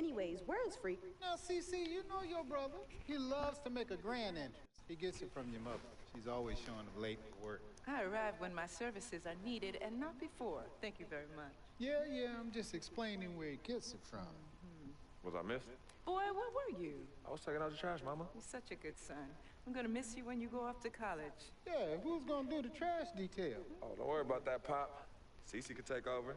Anyways, where is Freak? Now, CC, you know your brother. He loves to make a grand entrance. He gets it from your mother. She's always showing up late for work. I arrive when my services are needed and not before. Thank you very much. Yeah, I'm just explaining where he gets it from. Was I missed? Boy, where were you? I was taking out the trash, Mama. You're such a good son. I'm gonna miss you when you go off to college. Yeah, who's gonna do the trash detail? Oh, don't worry about that, Pop. Cece could take over.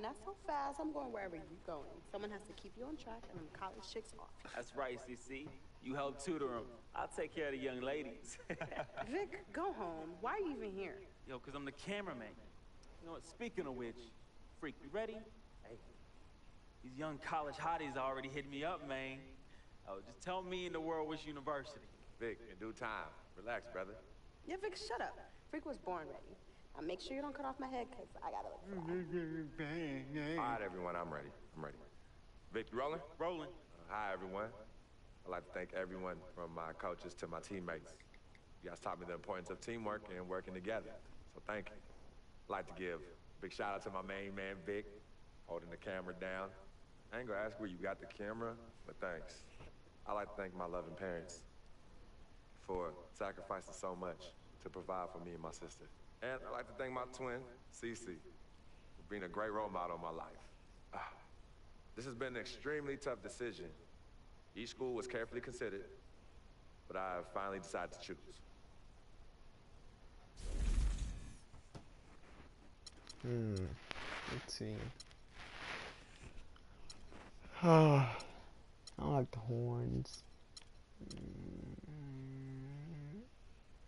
Not so fast. I'm going wherever you're going. Someone has to keep you on track and them college chicks off. That's right, CC. You help tutor them. I'll take care of the young ladies. Vic, go home. Why are you even here? Yo, because I'm the cameraman. You know what, speaking of which, Freak, you ready? Hey, these young college hotties already hit me up, man. Oh, just tell me in the world which university. Vic, in due time. Relax, brother. Yeah, Vic, shut up. Freak was born ready. Now make sure you don't cut off my head, because I gotta look fly. All right, everyone, I'm ready. Vic, you rolling? Rolling. Hi, everyone. I'd like to thank everyone from my coaches to my teammates. You guys taught me the importance of teamwork and working together, so thank you. I'd like to give a big shout out to my main man, Vic, holding the camera down. I ain't gonna ask where you got the camera, but thanks. I'd like to thank my loving parents for sacrificing so much to provide for me and my sister. And I'd like to thank my twin, Cece, for being a great role model in my life. This has been an extremely tough decision. Each school was carefully considered, but I have finally decided to choose. Let's see. I like the horns.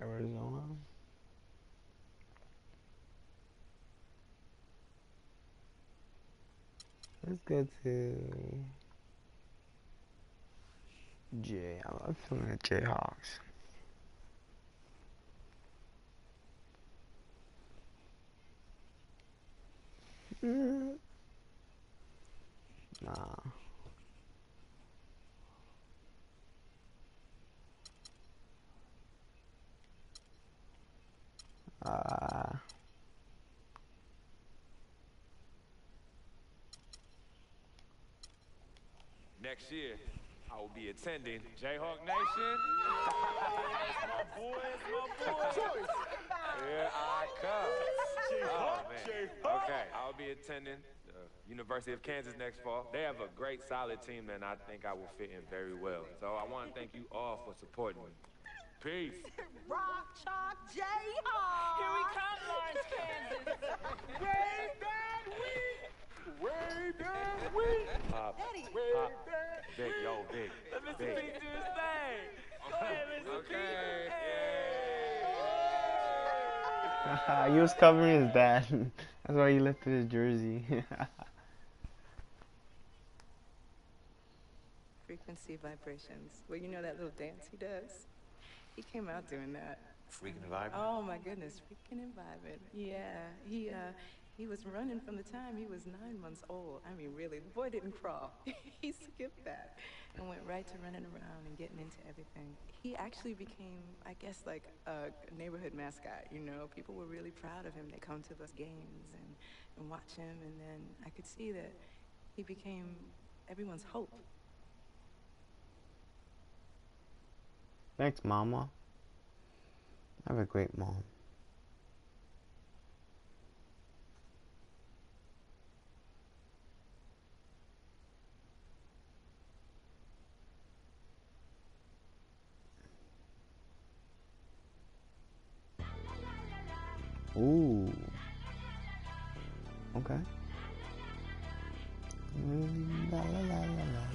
Arizona. Let's go to I love feeling the Jayhawks. Nah. Next year, I will be attending Jayhawk Nation. My boy. Here I come. Oh, man. Okay, I'll be attending the University of Kansas next fall. They have a great, solid team, and I think I will fit in very well. So I want to thank you all for supporting me. Peace. Rock, chalk, Jayhawk! Here we come, Lawrence, Kansas. Way down weak. Pop. Big, yo, big. Let Mr. P do his thing. Go ahead, Mr. P. He was covering his dad. That's why he lifted his jersey. Frequency vibrations. Well, you know that little dance he does? He came out doing that. Freaking vibe. Oh my goodness, freaking and vibing. Yeah, he was running from the time he was 9 months old. I mean, really, the boy didn't crawl. He skipped that and went right to running around and getting into everything. He actually became, I guess, like a neighborhood mascot, you know? People were really proud of him. They come to those games and watch him, and then I could see that he became everyone's hope. Thanks, Mama. I have a great mom. Ooh. Okay. La la la la la.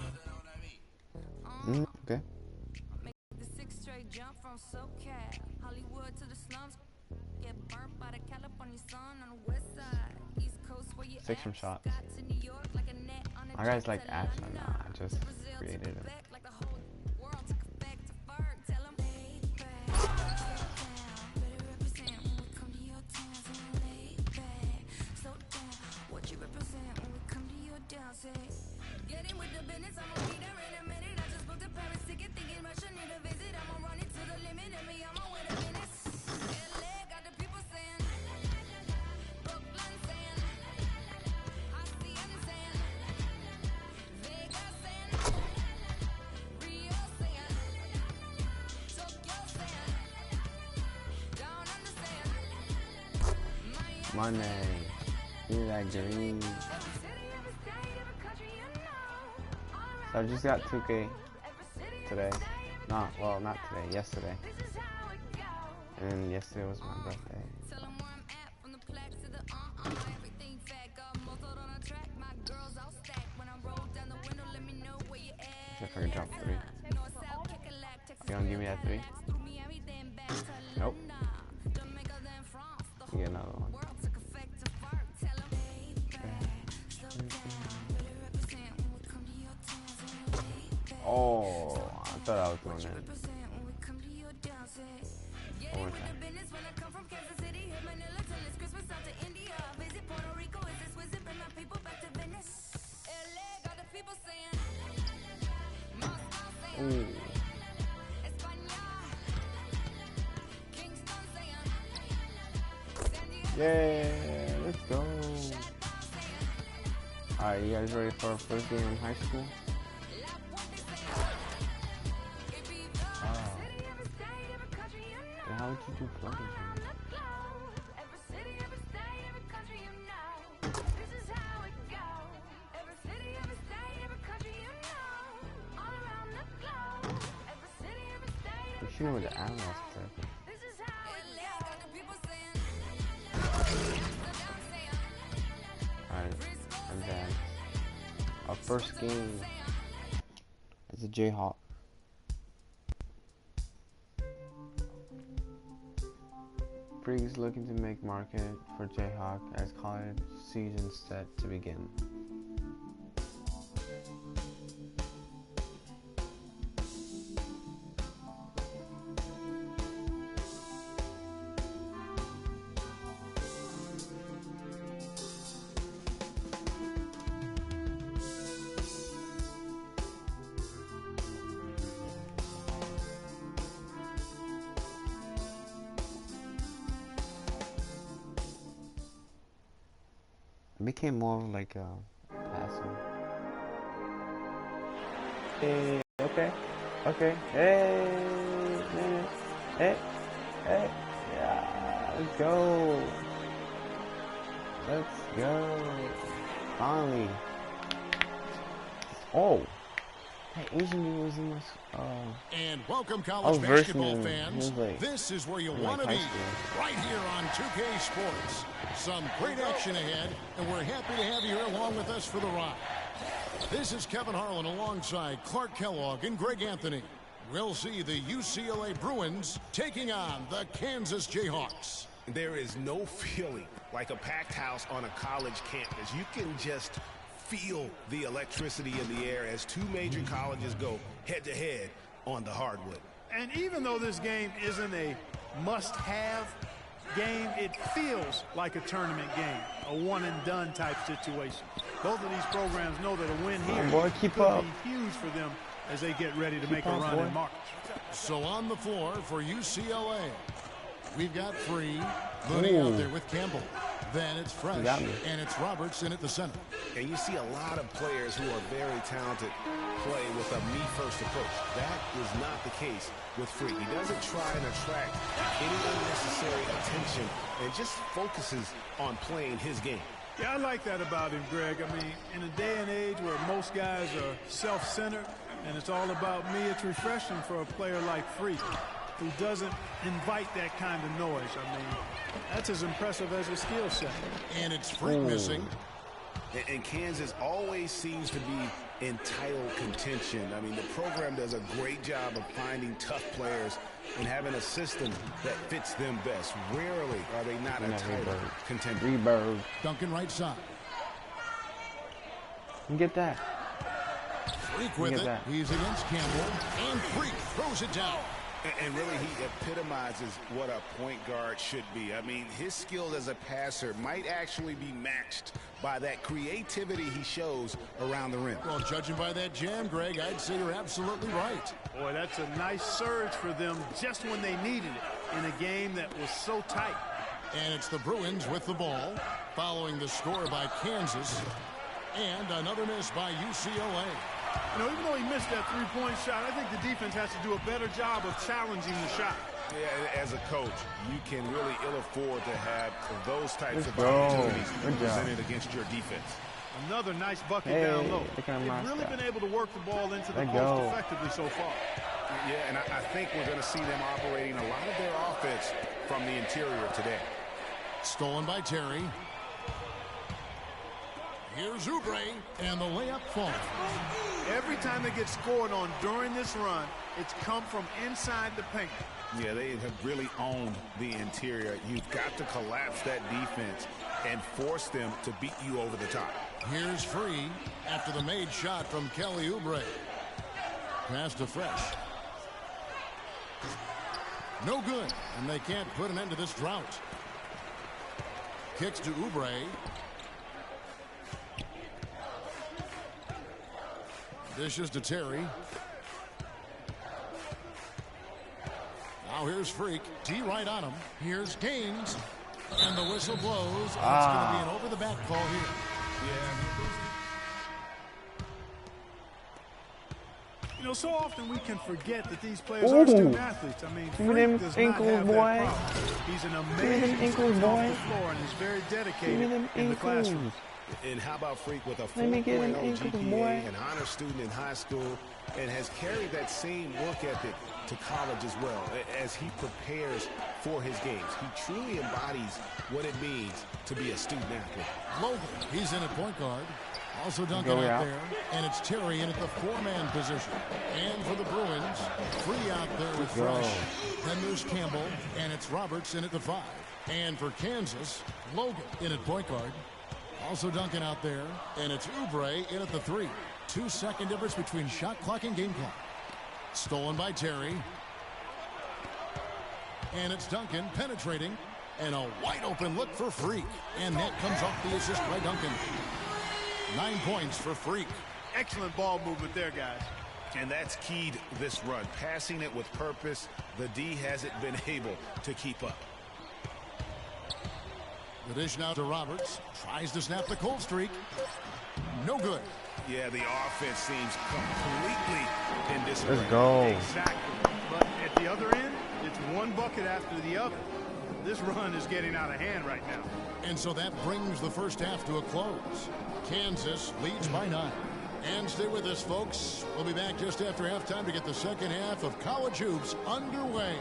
Okay. The 6 straight jump from SoCal, Hollywood to the slums. Get burnt by the California sun on the west side, East Coast where you 6 from shots. got to New York like a net on a My guys like apps or not? I just created it. like the whole world took effect to Ferg. Tell 'em laid back, better represent when we come to your town. So laid back, slow down. What you represent when we come to your town? Say, get in with the business. I'ma be there in a minute. I just booked a Paris ticket, thinking Russia need a visit. I'ma run it to the limit, and me, I'ma win a minute. LA got the people saying, Brooklyn saying, I see them saying, Vegas saying. Money. Give me that green. So I just got 2K today. Not today, yesterday. And yesterday was my birthday. If I can drop 3. You gonna give me that 3? Nope. You get another one. Oh, I thought I was going in. One more time. Ooh. Yeah, let's go. Alright, you guys ready for our first game in high school? Oh. How would you do plugging? You should know what the animals do. Alright, advance. Our first game is a Jayhawk. Freak is looking to make market for Jayhawk as college season set to begin. It became more of like a passing. Hey, okay, hey, yeah, let's go, finally. Oh, that Asian dude was in this, And welcome, college basketball fans. Like, this is where you want to be, right here on 2K Sports. Some great action ahead, and we're happy to have you here along with us for the ride. This is Kevin Harlan alongside Clark Kellogg and Greg Anthony. We'll see the UCLA Bruins taking on the Kansas Jayhawks. There is no feeling like a packed house on a college campus. You can just feel the electricity in the air as two major colleges go head-to-head on the hardwood. And even though this game isn't a must-have game, it feels like a tournament game, a one-and-done type situation. Both of these programs know that a win here could be huge for them as they get ready to make a run in March. So on the floor for UCLA, we've got Free, Looney out there with Campbell. Then it's Fresh, and it's Robertson at the center. And you see a lot of players who are very talented play with a me-first approach. That is not the case with Free. He doesn't try and attract any unnecessary attention and just focuses on playing his game. Yeah, I like that about him, Greg. I mean, in a day and age where most guys are self-centered and it's all about me, it's refreshing for a player like Free, who doesn't invite that kind of noise. I mean, that's as impressive as his skill set. And it's Freak missing. And Kansas always seems to be in title contention. I mean, the program does a great job of finding tough players and having a system that fits them best. Rarely are they not a title contender. Duncan right side. You get that. Freak with it. He's against Campbell. And Freak throws it down. And really, he epitomizes what a point guard should be. I mean, his skills as a passer might actually be matched by that creativity he shows around the rim. Well, judging by that jam, Greg, I'd say you're absolutely right. Boy, that's a nice surge for them just when they needed it in a game that was so tight. And it's the Bruins with the ball, following the score by Kansas. And another miss by UCLA. You know, even though he missed that three-point shot, I think the defense has to do a better job of challenging the shot. Yeah, as a coach, you can really ill afford to have those types Let's of go. opportunities Good job. presented against your defense. Another nice bucket Hey, down low. look at They've my really shot. been able to work the ball into the Let post go. effectively so far. Yeah, and I think we're going to see them operating a lot of their offense from the interior today. Stolen by Terry. Here's Oubre, and the layup falls. Every time they get scored on during this run, it's come from inside the paint. Yeah, they have really owned the interior. You've got to collapse that defense and force them to beat you over the top. Here's Free after the made shot from Kelly Oubre. Pass to Fresh. No good, and they can't put an end to this drought. Kicks to Oubre. Dishes to Terry. Now here's Freak. T right on him. Here's Gaines. And the whistle blows. And it's going to be an over-the-back call here. You know, so often we can forget that these players are student athletes. I mean, Freak does not have that problem. He's an amazing shooter off the floor and is very dedicated in the classroom. And how about Freak with a 4.0 GPA, an honor student in high school, and has carried that same work ethic to college as well as he prepares for his games. He truly embodies what it means to be a student athlete. Logan, he's in at point guard. Also Duncan out there. And it's Terry in at the four-man position. And for the Bruins, Free out there with Fresh. Then there's Campbell, and it's Roberts in at the 5. And for Kansas, Logan in at point guard. Also Duncan out there, and it's Oubre in at the 3. 2-second difference between shot clock and game clock. Stolen by Terry. And it's Duncan penetrating, and a wide open look for Freak. And that comes off the assist by Duncan. 9 points for Freak. Excellent ball movement there, guys. And that's keyed this run. Passing it with purpose. The D hasn't been able to keep up. The dish now to Roberts. Tries to snap the cold streak. No good. Yeah, the offense seems completely in disarray. Let's go. Exactly. But at the other end, it's one bucket after the other. This run is getting out of hand right now. And so that brings the first half to a close. Kansas leads by 9. And stay with us, folks. We'll be back just after halftime to get the second half of college hoops underway.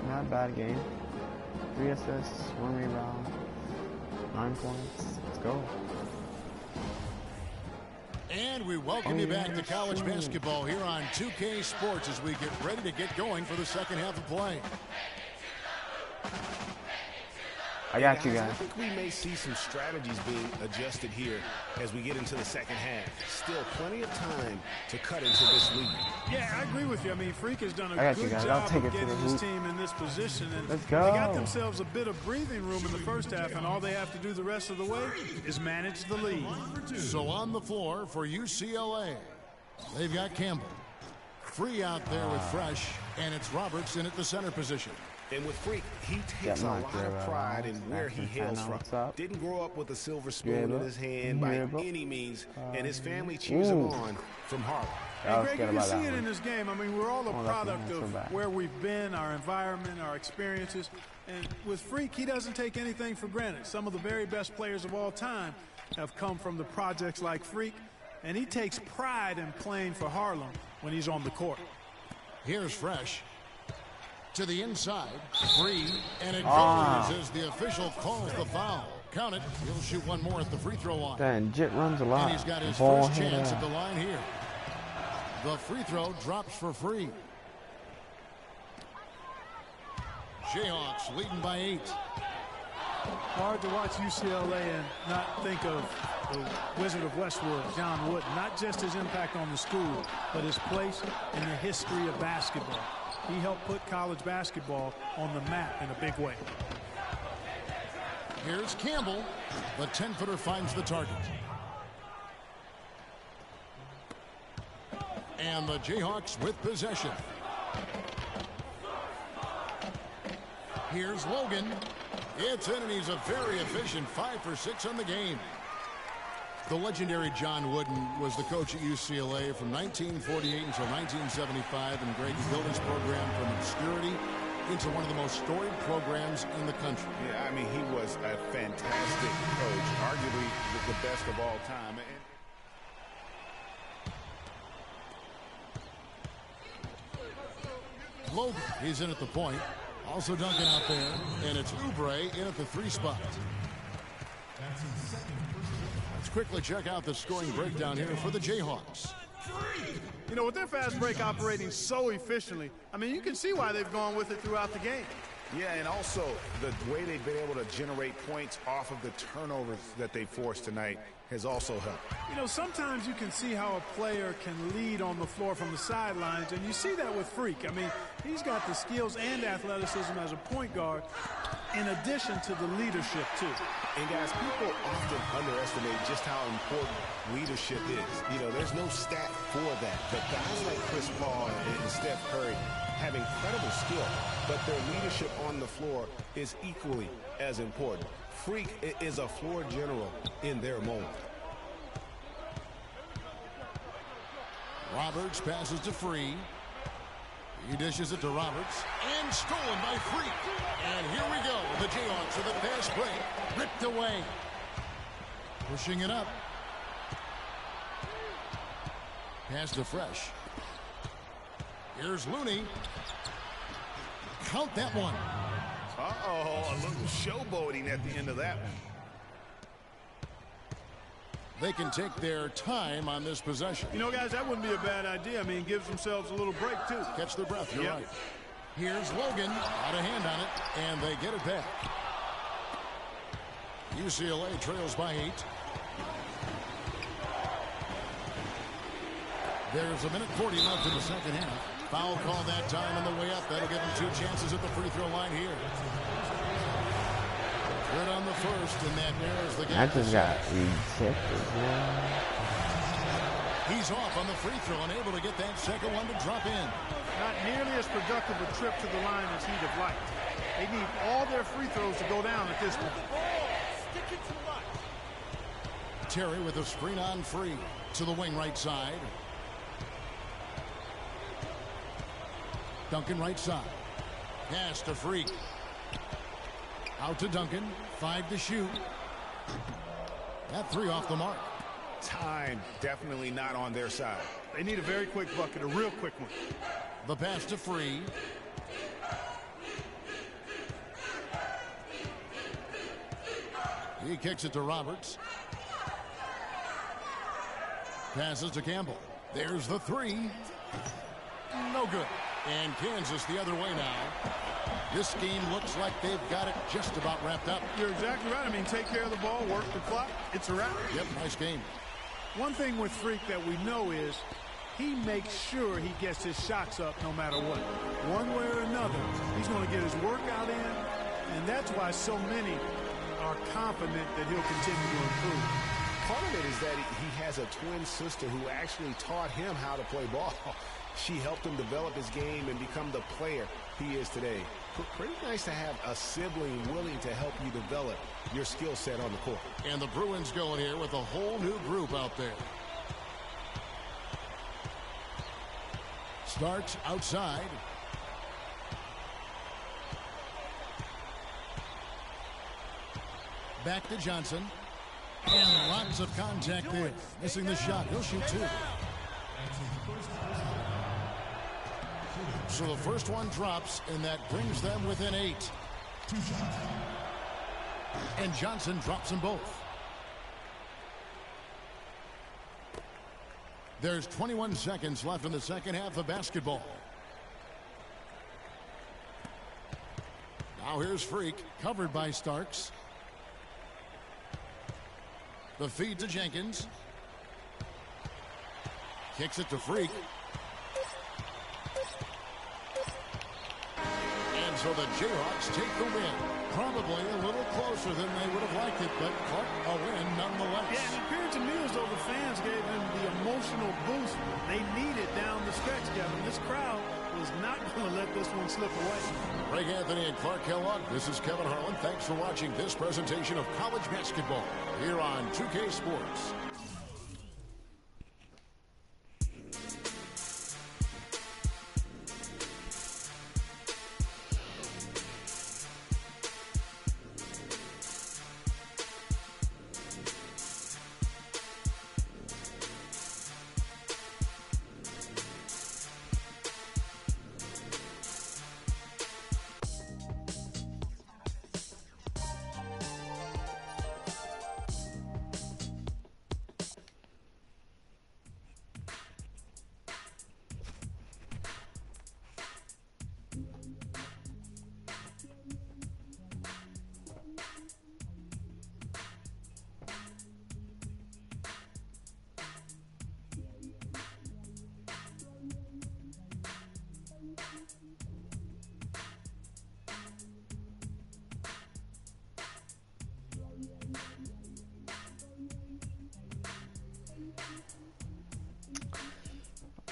Not a bad game. 3 assists, 1 rebound, 9 points. Let's go. And we welcome you back to college basketball here on 2K Sports as we get ready to get going for the second half of play. I got you guys. I think we may see some strategies being adjusted here as we get into the second half. Still plenty of time to cut into this lead. Yeah, I agree with you. I mean, Freak has done a good I'll job take of it to the getting his hoop. team in this position. And Let's they go. got themselves a bit of breathing room in the first half, and all they have to do the rest of the way is manage the lead. So on the floor for UCLA, they've got Campbell. Free out there with Fresh, and it's Roberts in at the center position. And with Freak, he takes a lot of pride in where he hails from. Didn't grow up with a silver spoon in his hand by any means, and his family cheers him on from Harlem. And Greg, you can see it in this game. I mean, we're all a product of where we've been, our environment, our experiences. And with Freak, he doesn't take anything for granted. Some of the very best players of all time have come from the projects like Freak, and he takes pride in playing for Harlem when he's on the court. Here's Fresh. To the inside, Free, and it goes as the official calls the foul. Count it. He'll shoot one more at the free throw line. Then Jit runs a lot. And he's got his Ball first header. chance at the line here. The free throw drops for Free. Jayhawks leading by 8. Hard to watch UCLA and not think of the Wizard of Westwood, John Wooden. Not just his impact on the school, but his place in the history of basketball. He helped put college basketball on the map in a big way. Here's Campbell. The 10-footer finds the target. And the Jayhawks with possession. Here's Logan. It's in, and he's a very efficient 5 for 6 on the game. The legendary John Wooden was the coach at UCLA from 1948 until 1975, and Greg built his program from obscurity into one of the most storied programs in the country. Yeah, I mean, he was a fantastic coach, arguably the best of all time. Logan, he's in at the point. Also Duncan out there, and it's Oubre in at the 3 spot. Let's quickly check out the scoring breakdown here for the Jayhawks. You know, with their fast break operating so efficiently, I mean, you can see why they've gone with it throughout the game. Yeah, and also the way they've been able to generate points off of the turnovers that they forced tonight has also helped. You know, sometimes you can see how a player can lead on the floor from the sidelines, and you see that with Freak. I mean, he's got the skills and athleticism as a point guard in addition to the leadership, too. And, guys, people often underestimate just how important leadership is. You know, there's no stat for that, but guys like Chris Paul and Steph Curry have incredible skill, but their leadership on the floor is equally as important. Freak is a floor general in their moment. Roberts passes to Free. He dishes it to Roberts, and stolen by Freak. And here we go. The Jayhawks with a fast break. Ripped away. Pushing it up. Pass to Fresh. Here's Looney. Count that one. Uh-oh, a little showboating at the end of that one. They can take their time on this possession. You know, guys, that wouldn't be a bad idea. I mean, it gives themselves a little break, too. Catch their breath, you're right. Here's Logan, out of hand on it, and they get it back. UCLA trails by 8. There's 1:40 left in the second half. Foul call that time on the way up. That'll give them 2 chances at the free throw line here. Good on the first, and that narrows the gap. That just got rejected, man. He's off on the free throw, unable to get that second one to drop in. Not nearly as productive a trip to the line as he'd have liked. They need all their free throws to go down at this point. Terry with a screen on Free to the wing right side. Duncan right side. Pass to Free. Out to Duncan. 5 to shoot. That 3 off the mark. Time definitely not on their side. They need a very quick bucket, a real quick one. The pass to Free. He kicks it to Roberts. Passes to Campbell. There's the 3. No good. And Kansas the other way now. This game looks like they've got it just about wrapped up. You're exactly right. I mean, take care of the ball, work the clock. It's a wrap. Yep, nice game. One thing with Freak that we know is he makes sure he gets his shots up no matter what. One way or another, he's going to get his workout in, and that's why so many are confident that he'll continue to improve. Part of it is that he has a twin sister who actually taught him how to play ball. She helped him develop his game and become the player he is today. Pretty nice to have a sibling willing to help you develop your skill set on the court. And the Bruins going here with a whole new group out there. Starks outside. Back to Johnson. And lots of contact there. Missing the shot. He'll shoot 2. So the first one drops, and that brings them within 8. And Johnson drops them both. There's 21 seconds left in the second half of basketball. Now here's Freak, covered by Starks. The feed to Jenkins. Kicks it to Freak. And so the Jayhawks take the win. Probably a little closer than they would have liked it, but a win nonetheless. Yeah, it appeared to me as though the fans gave them the emotional boost they needed down the stretch, Kevin. This crowd is not going to let this one slip away. Greg Anthony and Clark Kellogg, this is Kevin Harlan. Thanks for watching this presentation of college basketball here on 2K Sports.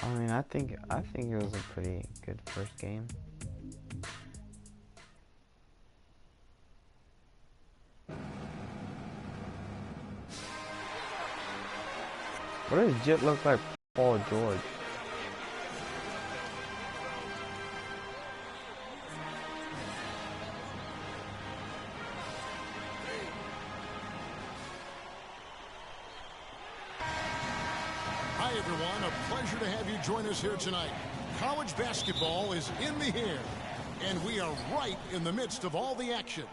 I mean, I think it was a pretty good first game. What does Jit look like Paul George? Hi, everyone. A pleasure to have you join us here tonight. College basketball is in the air, and we are right in the midst of all the action.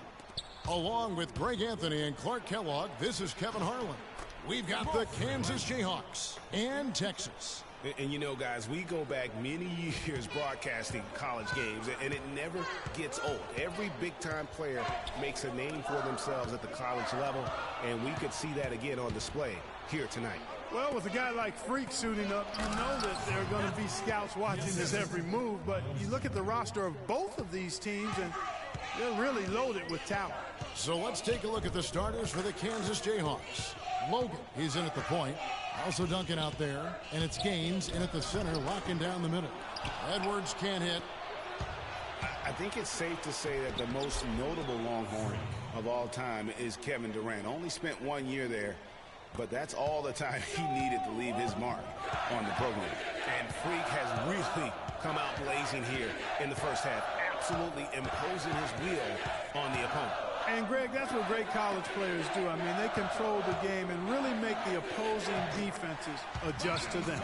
Along with Greg Anthony and Clark Kellogg, this is Kevin Harlan. We've got the Kansas Jayhawks and Texas. And you know, guys, we go back many years broadcasting college games, and it never gets old. Every big-time player makes a name for themselves at the college level, and we could see that again on display here tonight. Well, with a guy like Freak suiting up, you know that there are going to be scouts watching his every move, but you look at the roster of both of these teams, and they're really loaded with talent. So let's take a look at the starters for the Kansas Jayhawks. Logan, he's in at the point. Also Duncan out there, and it's Gaines in at the center, locking down the middle. Edwards can't hit. I think it's safe to say that the most notable Longhorn of all time is Kevin Durant. Only spent 1 year there, but that's all the time he needed to leave his mark on the program. And Freak has really come out blazing here in the first half, absolutely imposing his will on the opponent. And, Greg, that's what great college players do. I mean, they control the game and really make the opposing defenses adjust to them.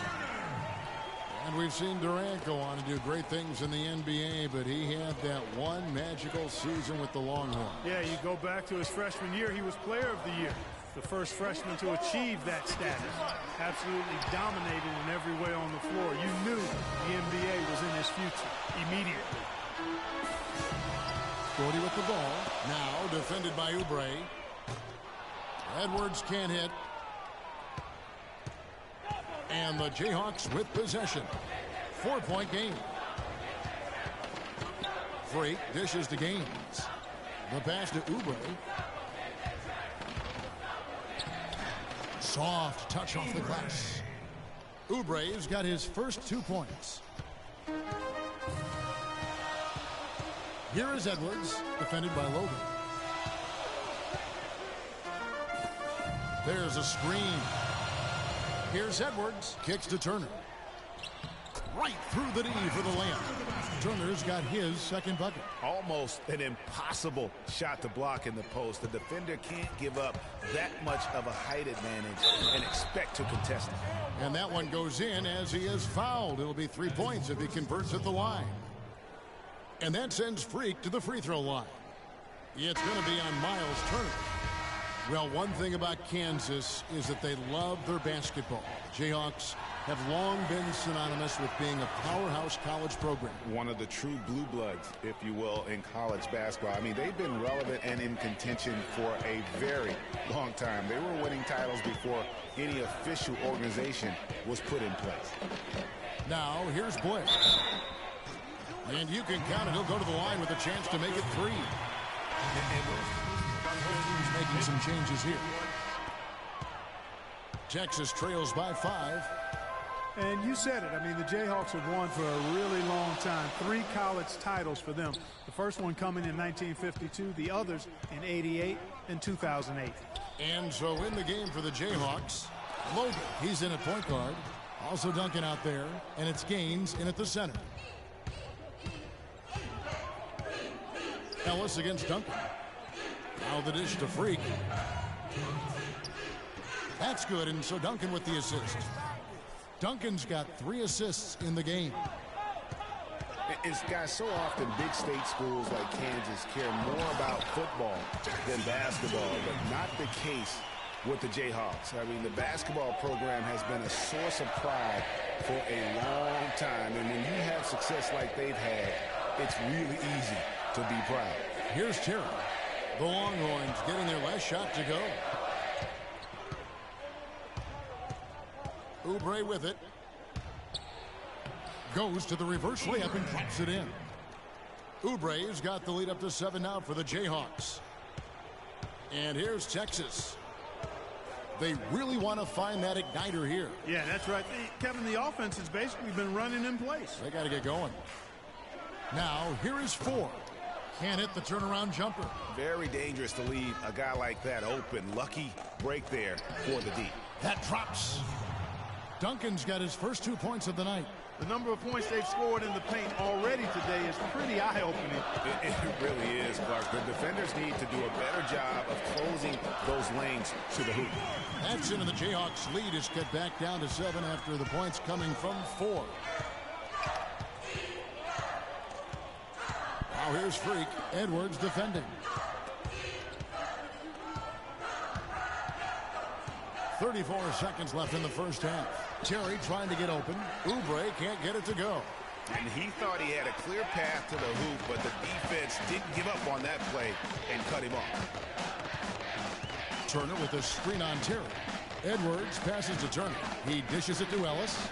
And we've seen Durant go on to do great things in the NBA, but he had that one magical season with the Longhorns. Yeah, you go back to his freshman year, he was player of the year. The first freshman to achieve that status. Absolutely dominated in every way on the floor. You knew the NBA was in his future immediately. Brody with the ball. Now defended by Oubre. Edwards can't hit. And the Jayhawks with possession. 4-point game. Freak dishes to Gaines. The pass to Oubre. Soft touch off the glass. Oubre's got his first 2 points. Here is Edwards, defended by Logan. There's a screen. Here's Edwards, kicks to Turner. Right through the knee for the layup. Turner's got his second bucket. Almost an impossible shot to block in the post. The defender can't give up that much of a height advantage and expect to contest it. And that one goes in as he is fouled. It'll be 3 points if he converts at the line. And that sends Freak to the free throw line. It's going to be on Miles Turner. Well, one thing about Kansas is that they love their basketball. Jayhawks have long been synonymous with being a powerhouse college program. One of the true blue bloods, if you will, in college basketball. I mean, they've been relevant and in contention for a very long time. They were winning titles before any official organization was put in place. Now, here's Blair. And you can count it. He'll go to the line with a chance to make it 3. He's making some changes here. Texas trails by 5. And you said it. I mean, the Jayhawks have won for a really long time. 3 college titles for them. The first one coming in 1952, the others in 88 and 2008. And so in the game for the Jayhawks, Logan, he's in at point guard. Also Duncan out there, and it's Gaines in at the center. Ellis against Duncan. Now the dish to Freak. That's good, and so Duncan with the assist. Duncan's got 3 assists in the game. It's guys, so often big state schools like Kansas care more about football than basketball, but not the case with the Jayhawks. I mean, the basketball program has been a source of pride for a long time, and when you have success like they've had, it's really easy to be proud. Here's Terry. The Longhorns getting their last shot to go. Oubre with it. Goes to the reverse layup and drops it in. Oubre's got the lead up to 7 now for the Jayhawks. And here's Texas. They really want to find that igniter here. Yeah, that's right. Kevin, the offense has basically been running in place. They got to get going. Now, here is Ford. Can't hit the turnaround jumper. Very dangerous to leave a guy like that open. Lucky break there for the D. That drops. Duncan's got his first 2 points of the night. The number of points they've scored in the paint already today is pretty eye-opening. It really is, Clark. The defenders need to do a better job of closing those lanes to the hoop. That's into the Jayhawks' lead is cut back down to 7 after the points coming from 4. Now here's Freak. Edwards defending. 34 seconds left in the first half. Terry trying to get open. Oubre can't get it to go. And he thought he had a clear path to the hoop, but the defense didn't give up on that play and cut him off. Turner with a screen on Terry. Edwards passes to Turner. He dishes it to Ellis.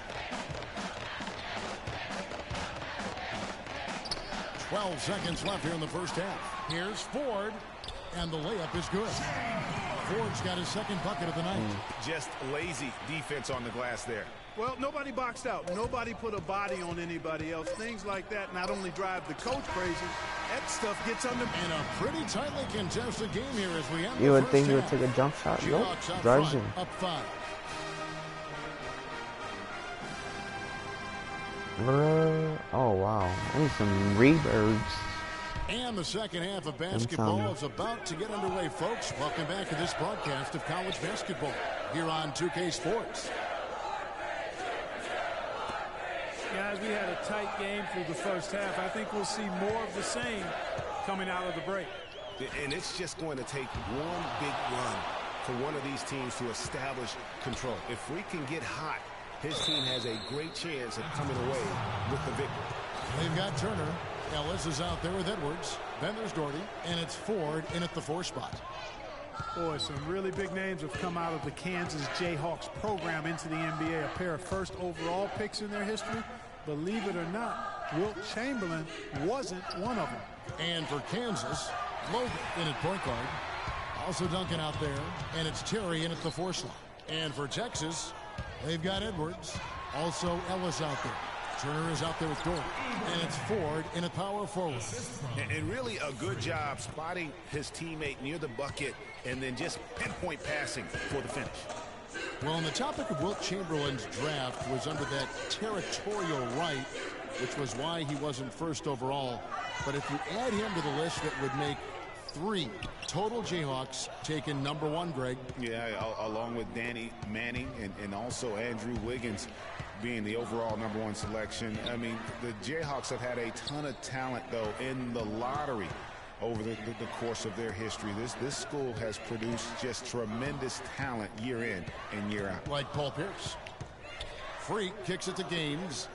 12 seconds left here in the first half. Here's Ford, and the layup is good. Ford's got his second bucket of the night. Just lazy defense on the glass there. Well, nobody boxed out. Nobody put a body on anybody else. Things like that not only drive the coach crazy, that stuff gets under. In a pretty tightly contested game here as we end You would think half. he would take a jump shot. Nope. Drives him. Up 5. Oh, wow. And some rebirds. And the second half of basketball is about to get underway, folks. Welcome back to this broadcast of college basketball here on 2K Sports. Guys, we had a tight game through the first half. I think we'll see more of the same coming out of the break. And it's just going to take one big run for one of these teams to establish control. If we can get hot, his team has a great chance of coming away with the victory. They've got Turner. Ellis is out there with Edwards. Then there's Doherty, and it's Ford in at the 4 spot. Boy, some really big names have come out of the Kansas Jayhawks program into the NBA. A pair of first overall picks in their history. Believe it or not, Wilt Chamberlain wasn't one of them. And for Kansas, Logan in at point guard. Also Duncan out there, and it's Terry in at the 4 slot. And for Texas, they've got Edwards. Also Ellis out there. Turner is out there with Doherty. And it's Ford in a power forward. And really a good job spotting his teammate near the bucket and then just pinpoint passing for the finish. Well, on the topic of Wilt Chamberlain's draft was under that territorial right, which was why he wasn't first overall. But if you add him to the list, that would make 3 total Jayhawks taken number 1, Greg. Yeah, along with Danny Manning and also Andrew Wiggins being the overall number 1 selection. I mean, the Jayhawks have had a ton of talent, though, in the lottery over the course of their history. This school has produced just tremendous talent year in and year out. Like Paul Pierce. Freak kicks it to Gaines.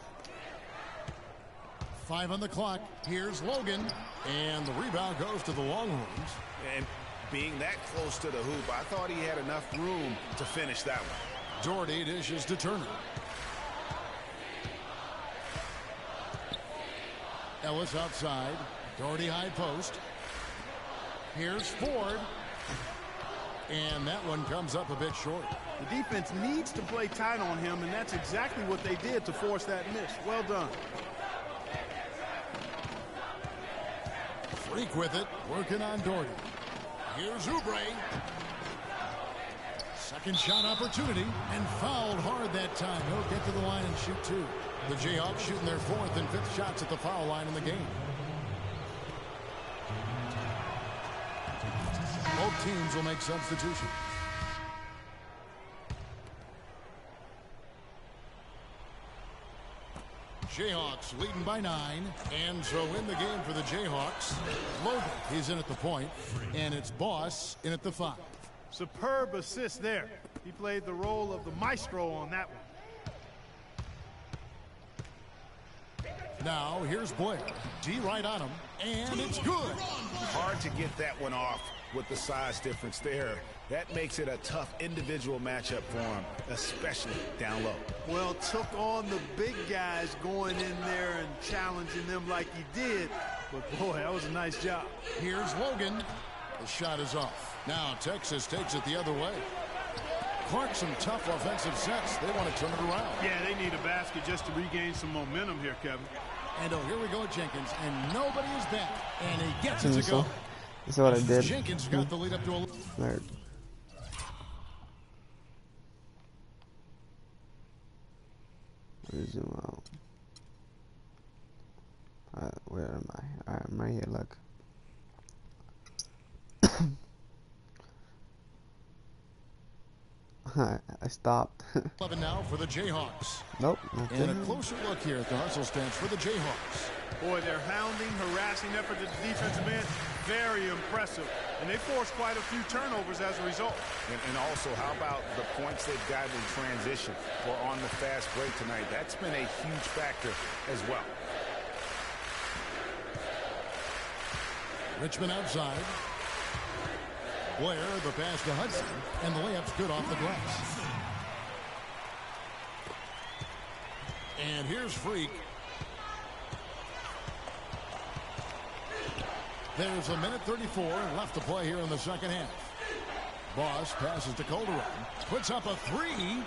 5 on the clock. Here's Logan. And the rebound goes to the Longhorns. And being that close to the hoop, I thought he had enough room to finish that one. Doherty dishes to Turner. Ellis outside. Doherty high post. Here's Ford. And that one comes up a bit short. The defense needs to play tight on him, and that's exactly what they did to force that miss. Well done. Freak with it, working on Doherty. Here's Oubre. Second shot opportunity, and fouled hard that time. He'll get to the line and shoot two. The Jayhawks shooting their fourth and fifth shots at the foul line in the game. Both teams will make substitutions. Jayhawks leading by 9, and so in the game for the Jayhawks, Logan, he's in at the point, and it's Boss in at the 5. Superb assist there. He played the role of the maestro on that one. Now here's Blair. D right on him, and it's good. Hard to get that one off with the size difference there. That makes it a tough individual matchup for him, especially down low. Well, took on the big guys going in there and challenging them like he did. But, boy, that was a nice job. Here's Logan. The shot is off. Now Texas takes it the other way. Clark, some tough offensive sets. They want to turn it around. Yeah, they need a basket just to regain some momentum here, Kevin. And oh, here we go, Jenkins. And nobody is back. And he gets it to go. That's what I did. Jenkins got the lead up to a... Nerd. Zoom out. Where am I? Alright, I'm right here, look. I stopped. 11 now for the Jayhawks. Nope. And a closer look here at the hustle stance for the Jayhawks. Boy, their hounding, harassing effort at the defensive end, very impressive. And they forced quite a few turnovers as a result. And also, how about the points they've gotten in transition or on the fast break tonight? That's been a huge factor as well. Richmond outside. Blair, the pass to Hudson, and the layup's good off the glass. And here's Freak. There's a minute 34 left to play here in the second half. Boss passes to Calderon, puts up a three.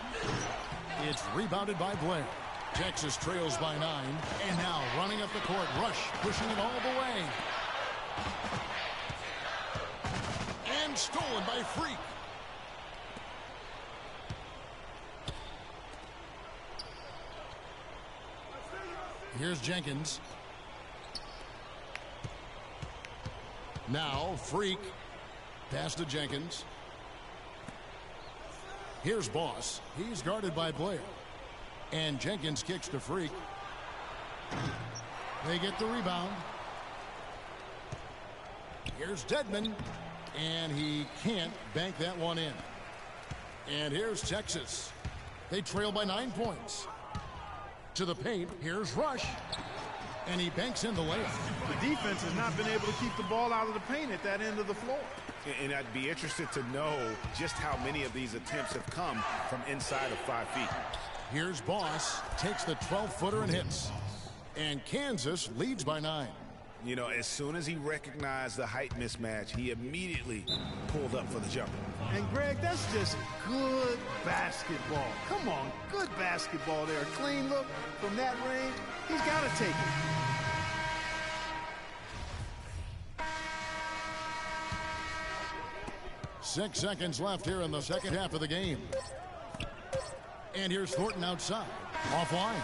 It's rebounded by Blair. Texas trails by 9, and now running up the court. Rush pushing it all the way. And stolen by Freak. Here's Jenkins. Now Freak. Pass to Jenkins. Here's Boss. He's guarded by Blair. And Jenkins kicks to Freak. They get the rebound. Here's Dedman. And he can't bank that one in. And here's Texas. They trail by 9 points. To the paint, here's Rush. And he banks in the layup. The defense has not been able to keep the ball out of the paint at that end of the floor. And I'd be interested to know just how many of these attempts have come from inside of 5 feet. Here's Boss. Takes the 12-footer and hits. And Kansas leads by 9. You know, as soon as he recognized the height mismatch, he immediately pulled up for the jumper. And, Greg, that's just good basketball. Come on, good basketball there. A clean look from that range. He's got to take it. 6 seconds left here in the second half of the game. And here's Thornton outside. Offline.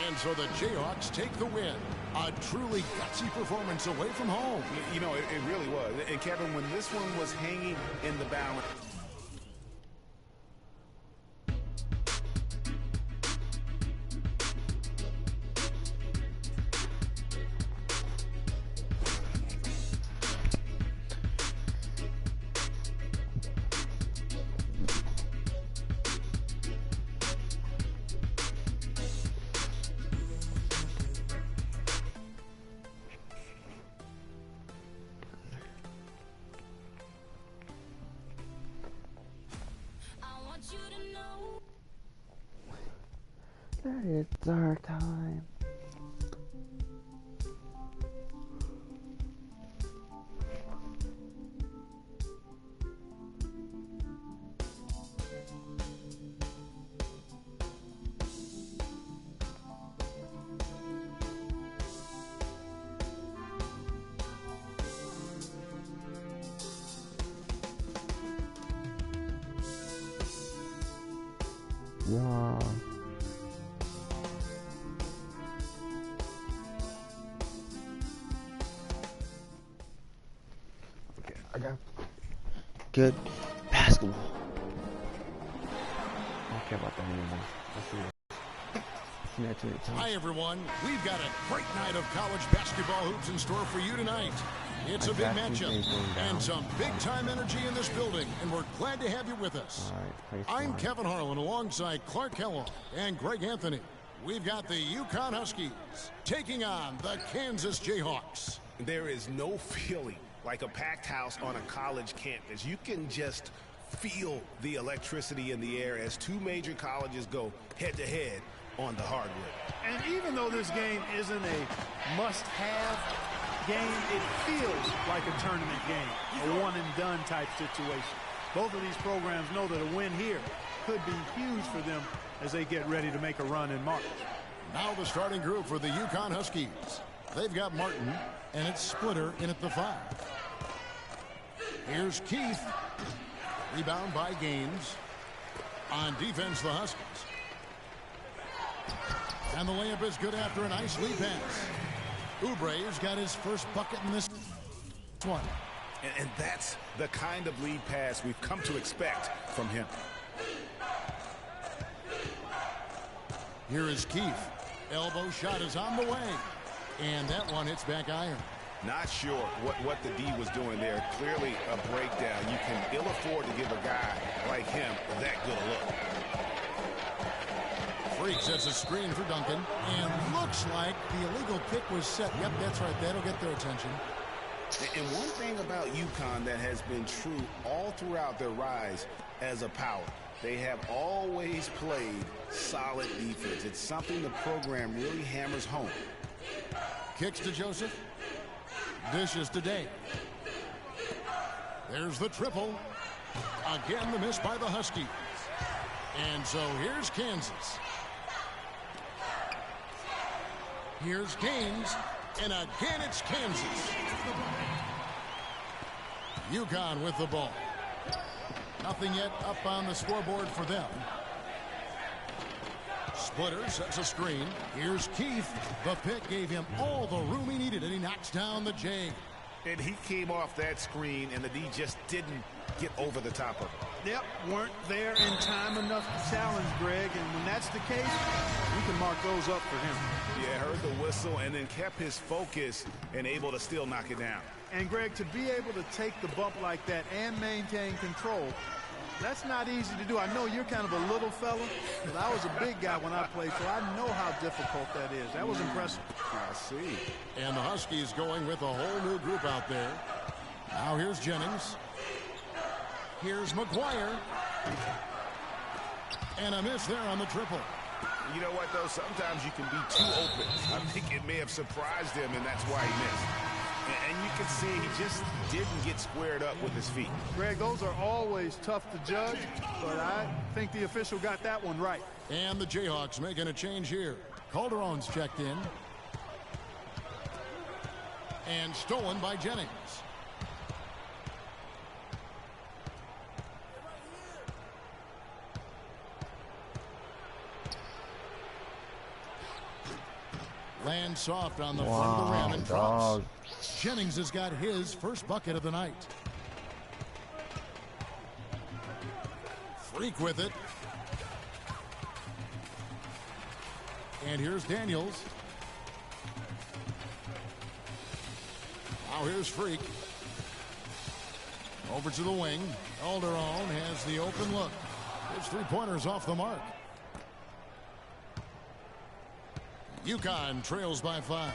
And so the Jayhawks take the win. A truly gutsy performance away from home. You know, it really was. And, Kevin, when this one was hanging in the balance... It's our time. Wow. Okay, I got good basketball. I don't care about that anymore. Let's see. Hi, everyone. We've got a great night of college basketball hoops in store for you tonight. It's a big matchup and some big-time energy in this building, and we're glad to have you with us. I'm Kevin Harlan alongside Clark Kellogg and Greg Anthony. We've got the UConn Huskies taking on the Kansas Jayhawks. There is no feeling like a packed house on a college campus. You can just feel the electricity in the air as two major colleges go head-to-head on the hardwood. And even though this game isn't a must-have game, it feels like a tournament game, a one-and-done type situation. Both of these programs know that a win here could be huge for them as they get ready to make a run in March. Now the starting group for the UConn Huskies. They've got Martin, and it's Splitter in at the 5. Here's Keith. Rebound by Gaines. On defense, the Huskies. And the layup is good after a nice lead pass. Oubre's got his first bucket in this one. And that's the kind of lead pass we've come to expect from him. Here is Keith. Elbow shot is on the way. And that one hits back iron. Not sure what the D was doing there. Clearly a breakdown. You can ill afford to give a guy like him that good a look. Freak sets a screen for Duncan, and looks like the illegal kick was set. Yep, that's right. That'll get their attention. And one thing about UConn that has been true all throughout their rise as a power, they have always played solid defense. It's something the program really hammers home. Kicks to Joseph. Dishes to Day. There's the triple. Again, the miss by the Huskies. And so here's Kansas. Here's Gaines, and again it's Kansas. UConn with the ball. Nothing yet up on the scoreboard for them. Splitter sets a screen. Here's Keith. The pick gave him all the room he needed, and he knocks down the J. And he came off that screen, and the D just didn't get over the top of it. Yep, weren't there in time enough to challenge Greg, and when that's the case, we can mark those up for him. Yeah, heard the whistle and then kept his focus and able to still knock it down. And Greg, to be able to take the bump like that and maintain control, that's not easy to do. I know you're kind of a little fella, but I was a big guy when I played, so I know how difficult that is. That was impressive. I see. And the Huskies going with a whole new group out there. Now here's Jennings. Here's McGuire. And a miss there on the triple. You know what, though? Sometimes you can be too open. I think it may have surprised him, and that's why he missed. And you can see he just didn't get squared up with his feet. Greg, those are always tough to judge, but I think the official got that one right. And the Jayhawks making a change here. Calderon's checked in. And stolen by Jennings. Lands soft on the front of the rim and drops. Jennings has got his first bucket of the night. Freak with it. And here's Daniels. Now here's Freak. Over to the wing. Calderon has the open look. His three-pointers off the mark. UConn trails by 5.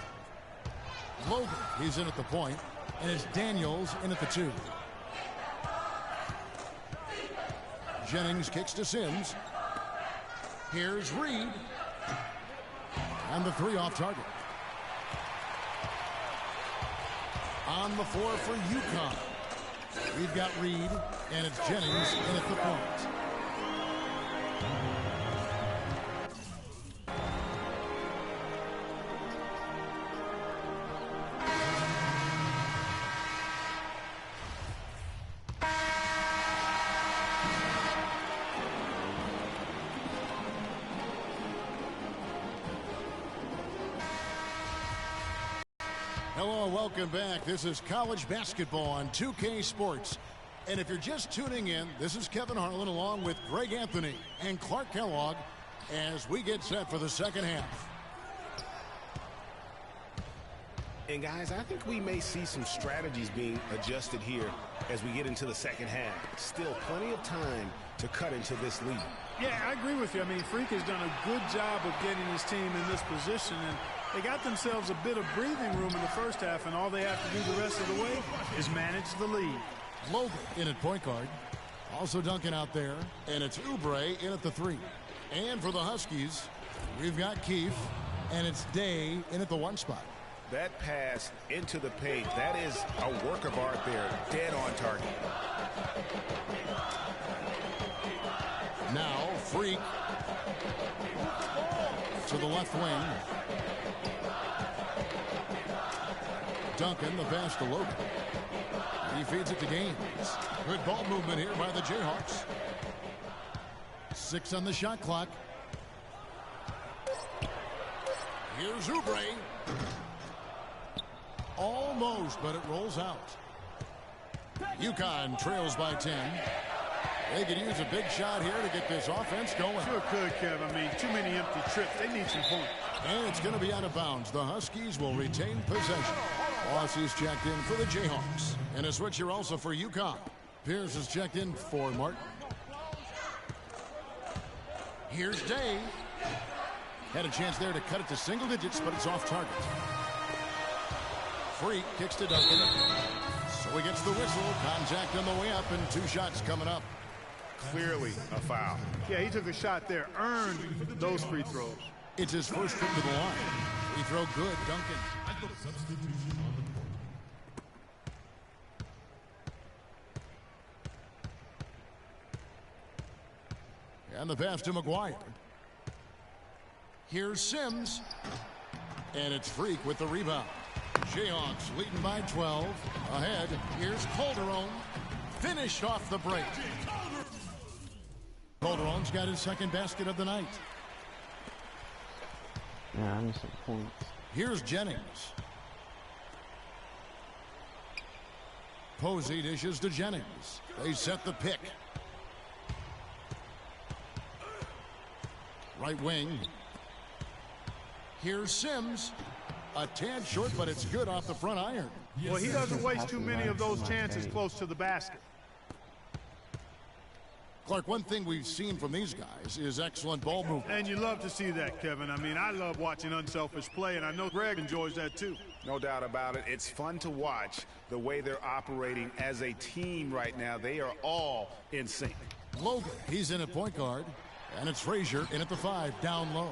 Logan, he's in at the point, and it's Daniels in at the 2. Jennings kicks to Sims. Here's Reed. And the 3 off target. On the floor for UConn. We've got Reed, and it's Jennings in at the point. Well, welcome back. This is college basketball on 2K Sports. And if you're just tuning in, this is Kevin Harlan along with Greg Anthony and Clark Kellogg as we get set for the second half. And guys, I think we may see some strategies being adjusted here as we get into the second half. Still plenty of time to cut into this lead. Yeah, I agree with you. I mean, Freak has done a good job of getting his team in this position, and they got themselves a bit of breathing room in the first half, and all they have to do the rest of the way is manage the lead. Logan in at point guard. Also Duncan out there, and it's Oubre in at the 3. And for the Huskies, we've got Keefe, and it's Day in at the 1 spot. That pass into the paint, that is a work of art there, dead on target. Now, Freak to the left wing. Duncan, the pass to Logan. He feeds it to Gaines. Good ball movement here by the Jayhawks. 6 on the shot clock. Here's Oubre. Almost, but it rolls out. UConn trails by 10. They could use a big shot here to get this offense going. Sure could, Kev. I mean, too many empty trips. They need some points. And it's going to be out of bounds. The Huskies will retain possession. Aussies checked in for the Jayhawks. And a switch here also for UConn. Pierce is checked in for Martin. Here's Day. Had a chance there to cut it to single digits, but it's off target. Freak kicks to Duncan. So he gets the whistle. Contact on the way up, and 2 shots coming up. Clearly a foul. Yeah, he took a shot there, earned those free throws. It's his first trip to the line. Free throw good, Duncan. And the pass to McGuire. Here's Sims. And it's Freak with the rebound. Jayhawks leading by 12. Ahead, here's Calderon. Finished off the break. Calderon's got his second basket of the night. Yeah, I need some points. Here's Jennings. Posey dishes to Jennings. They set the pick. Right wing. Here's Sims. A tad short, but it's good off the front iron. Well, he doesn't waste too many of those chances close to the basket. Clark, one thing we've seen from these guys is excellent ball movement. And you love to see that, Kevin. I mean, I love watching unselfish play, and I know Greg enjoys that too. No doubt about it. It's fun to watch the way they're operating as a team right now. They are all in sync. Logan, he's in at point guard, and it's Frazier in at the 5, down low.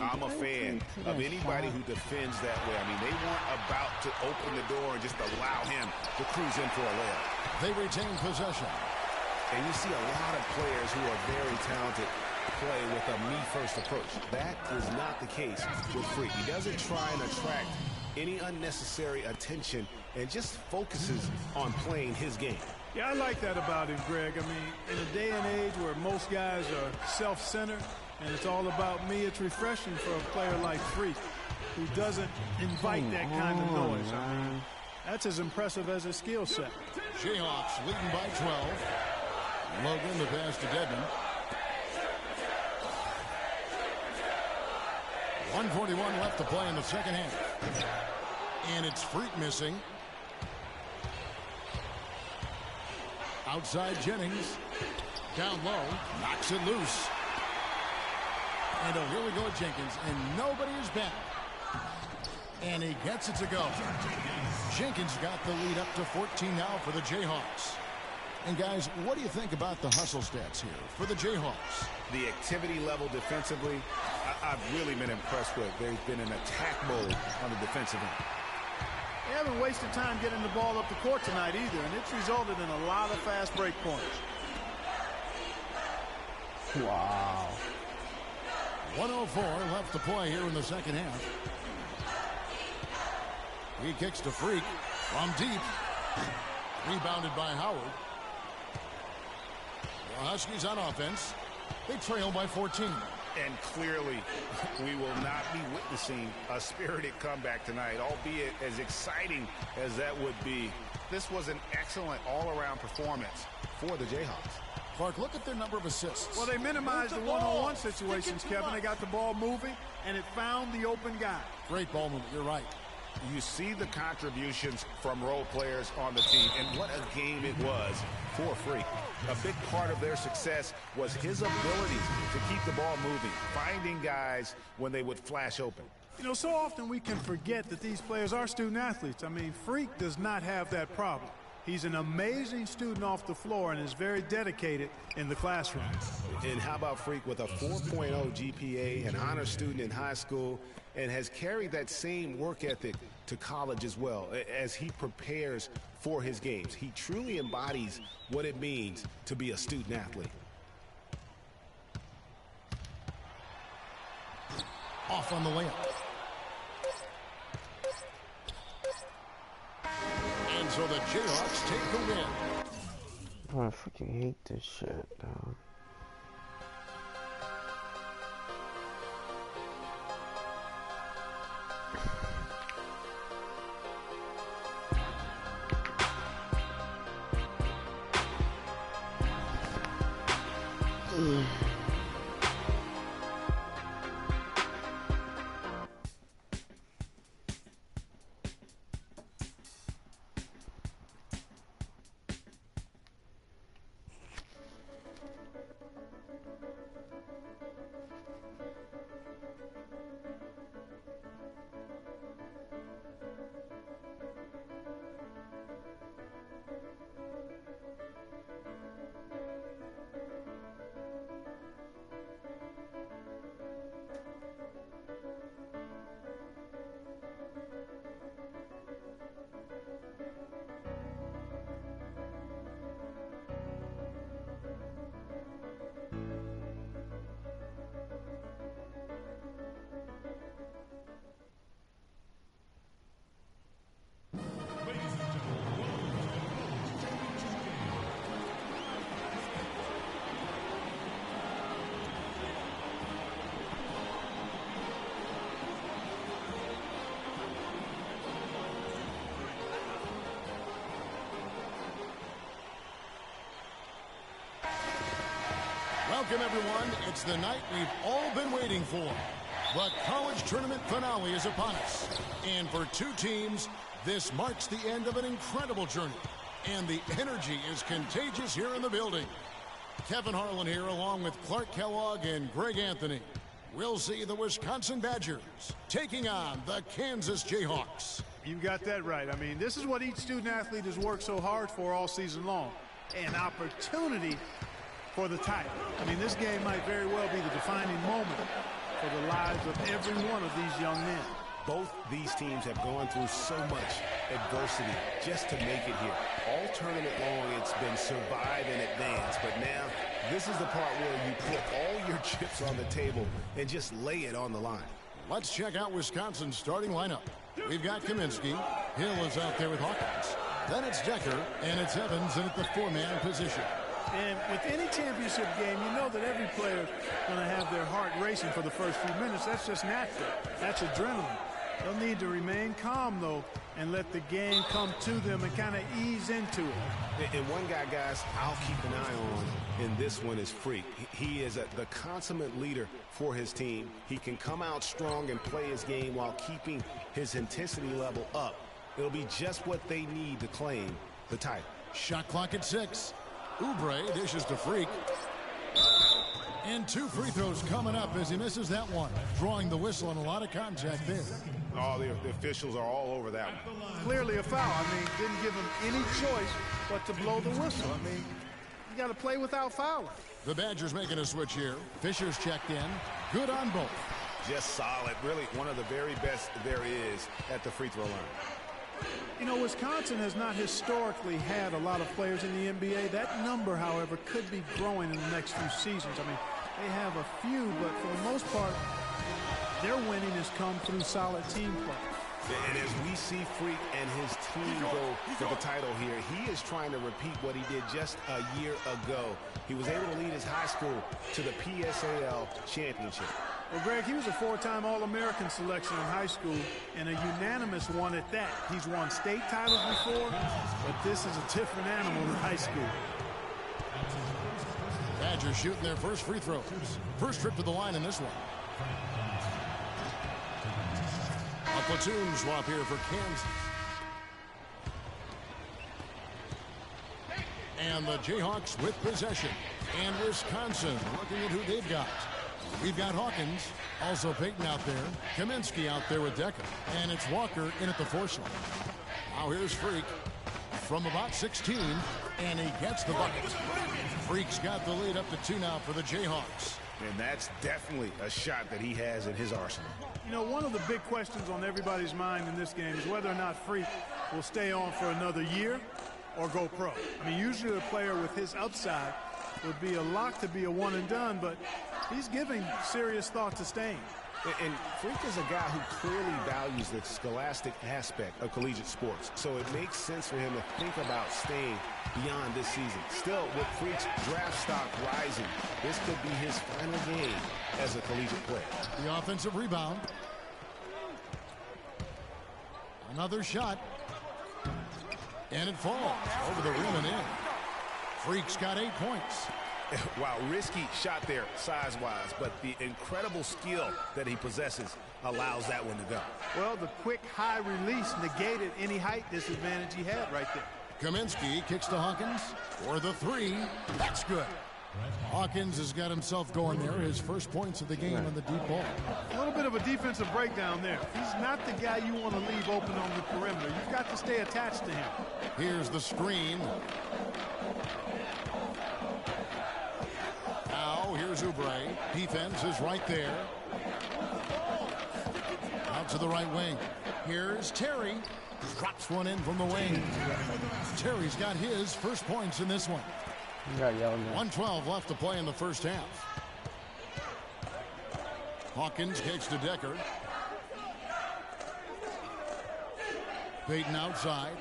I'm a fan of anybody who defends that way. I mean, they weren't about to open the door and just allow him to cruise in for a layup. They retain possession. And you see a lot of players who are very talented play with a me-first approach. That is not the case with Freak. He doesn't try and attract any unnecessary attention and just focuses on playing his game. Yeah, I like that about him, Greg. I mean, in a day and age where most guys are self-centered and it's all about me, it's refreshing for a player like Freak who doesn't invite that kind of noise. I mean, that's as impressive as his skill set. Jayhawks leading by 12. Logan, the pass to Dedmon. 1:41 left to play in the second half. And it's Freak missing. Outside Jennings. Down low. Knocks it loose. And a really go at Jenkins. And nobody is back. And he gets it to go. Jenkins got the lead up to 14 now for the Jayhawks. And guys, what do you think about the hustle stats here for the Jayhawks? The activity level defensively, I've really been impressed with. There's been an attack mode on the defensive end. They haven't wasted time getting the ball up the court tonight either, and it's resulted in a lot of fast break points. Wow. 1:04 left to play here in the second half. He kicks to Freak from deep. Rebounded by Howard. The Huskies on offense. They trail by 14. And clearly, we will not be witnessing a spirited comeback tonight, albeit as exciting as that would be. This was an excellent all-around performance for the Jayhawks. Clark, look at their number of assists. Well, they minimized the one-on-one situations, Kevin. They got the ball moving, and it found the open guy. Great ball movement. You're right. You see the contributions from role players on the team, and what a game it was for Freak. A big part of their success was his ability to keep the ball moving, finding guys when they would flash open. You know, so often we can forget that these players are student athletes. I mean, Freak does not have that problem. He's an amazing student off the floor and is very dedicated in the classroom. And how about Freak with a 4.0 GPA, an honor student in high school, and has carried that same work ethic to college as well as he prepares for his games. He truly embodies what it means to be a student athlete. Off on the layup. And so the Jayhawks take the win. Oh, I freaking hate this shit, dog. Welcome, everyone. It's the night we've all been waiting for. The college tournament finale is upon us. And for two teams, this marks the end of an incredible journey. And the energy is contagious here in the building. Kevin Harlan here along with Clark Kellogg and Greg Anthony. We'll see the Wisconsin Badgers taking on the Kansas Jayhawks. You got that right. I mean, this is what each student athlete has worked so hard for all season long. An opportunity for the title. I mean, this game might very well be the defining moment for the lives of every one of these young men. Both these teams have gone through so much adversity just to make it here. All tournament long, it's been survive and advance. But now, this is the part where you put all your chips on the table and just lay it on the line. Let's check out Wisconsin's starting lineup. We've got Kaminsky. Hill is out there with Hawkins. Then it's Decker, and it's Evans in at the four-man position. And with any championship game, you know that every player is going to have their heart racing for the first few minutes. That's just natural. That's adrenaline. They'll need to remain calm, though, and let the game come to them and kind of ease into it. And one guy, guys, I'll keep an eye on in this one is Freak. He is the consummate leader for his team. He can come out strong and play his game while keeping his intensity level up. It'll be just what they need to claim the title. Shot clock at 6. Oubre dishes to Freak. And two free throws coming up as he misses that one. Drawing the whistle and a lot of contact there. Oh, the officials are all over that one. Clearly a foul. I mean, didn't give him any choice but to blow the whistle. I mean, you got to play without fouling. The Badgers making a switch here. Fisher's checked in. Good on both. Just solid. Really one of the very best there is at the free throw line. You know, Wisconsin has not historically had a lot of players in the NBA. That number, however, could be growing in the next few seasons. I mean, they have a few, but for the most part, their winning has come through solid team play. And as we see Freak and his team go for the title here, he is trying to repeat what he did just a year ago. He was able to lead his high school to the PSAL championship. Well, Greg, he was a 4-time All-American selection in high school and a unanimous one at that. He's won state titles before, but this is a different animal in high school. Badgers shooting their first free throws. First trip to the line in this one. A platoon swap here for Kansas. And the Jayhawks with possession. And Wisconsin looking at who they've got. We've got Hawkins, also Peyton out there, Kaminsky out there with Decker, and it's Walker in at the 4 slot. Now here's Freak from about 16, and he gets the bucket. Freak's got the lead up to 2 now for the Jayhawks. And that's definitely a shot that he has in his arsenal. You know, one of the big questions on everybody's mind in this game is whether or not Freak will stay on for another year or go pro. I mean, usually a player with his upside would be a lock to be a one and done, but he's giving serious thought to staying. And Freak is a guy who clearly values the scholastic aspect of collegiate sports, so it makes sense for him to think about staying beyond this season. Still, with Freak's draft stock rising, this could be his final game as a collegiate player. The offensive rebound. Another shot. And it falls over the rim and in. Freak's got 8 points. Wow, risky shot there size-wise, but the incredible skill that he possesses allows that one to go. Well, the quick high release negated any height disadvantage he had right there. Kaminsky kicks to Hawkins for the 3. That's good. Hawkins has got himself going there. His first points of the game on the deep ball. A little bit of a defensive breakdown there. He's not the guy you want to leave open on the perimeter. You've got to stay attached to him. Here's the screen. Now here's Oubre. Defense is right there. Out to the right wing. Here's Terry. Drops one in from the wing. Terry's got his first points in this one. 1:12 left to play in the first half. Hawkins kicks to Decker. Peyton outside.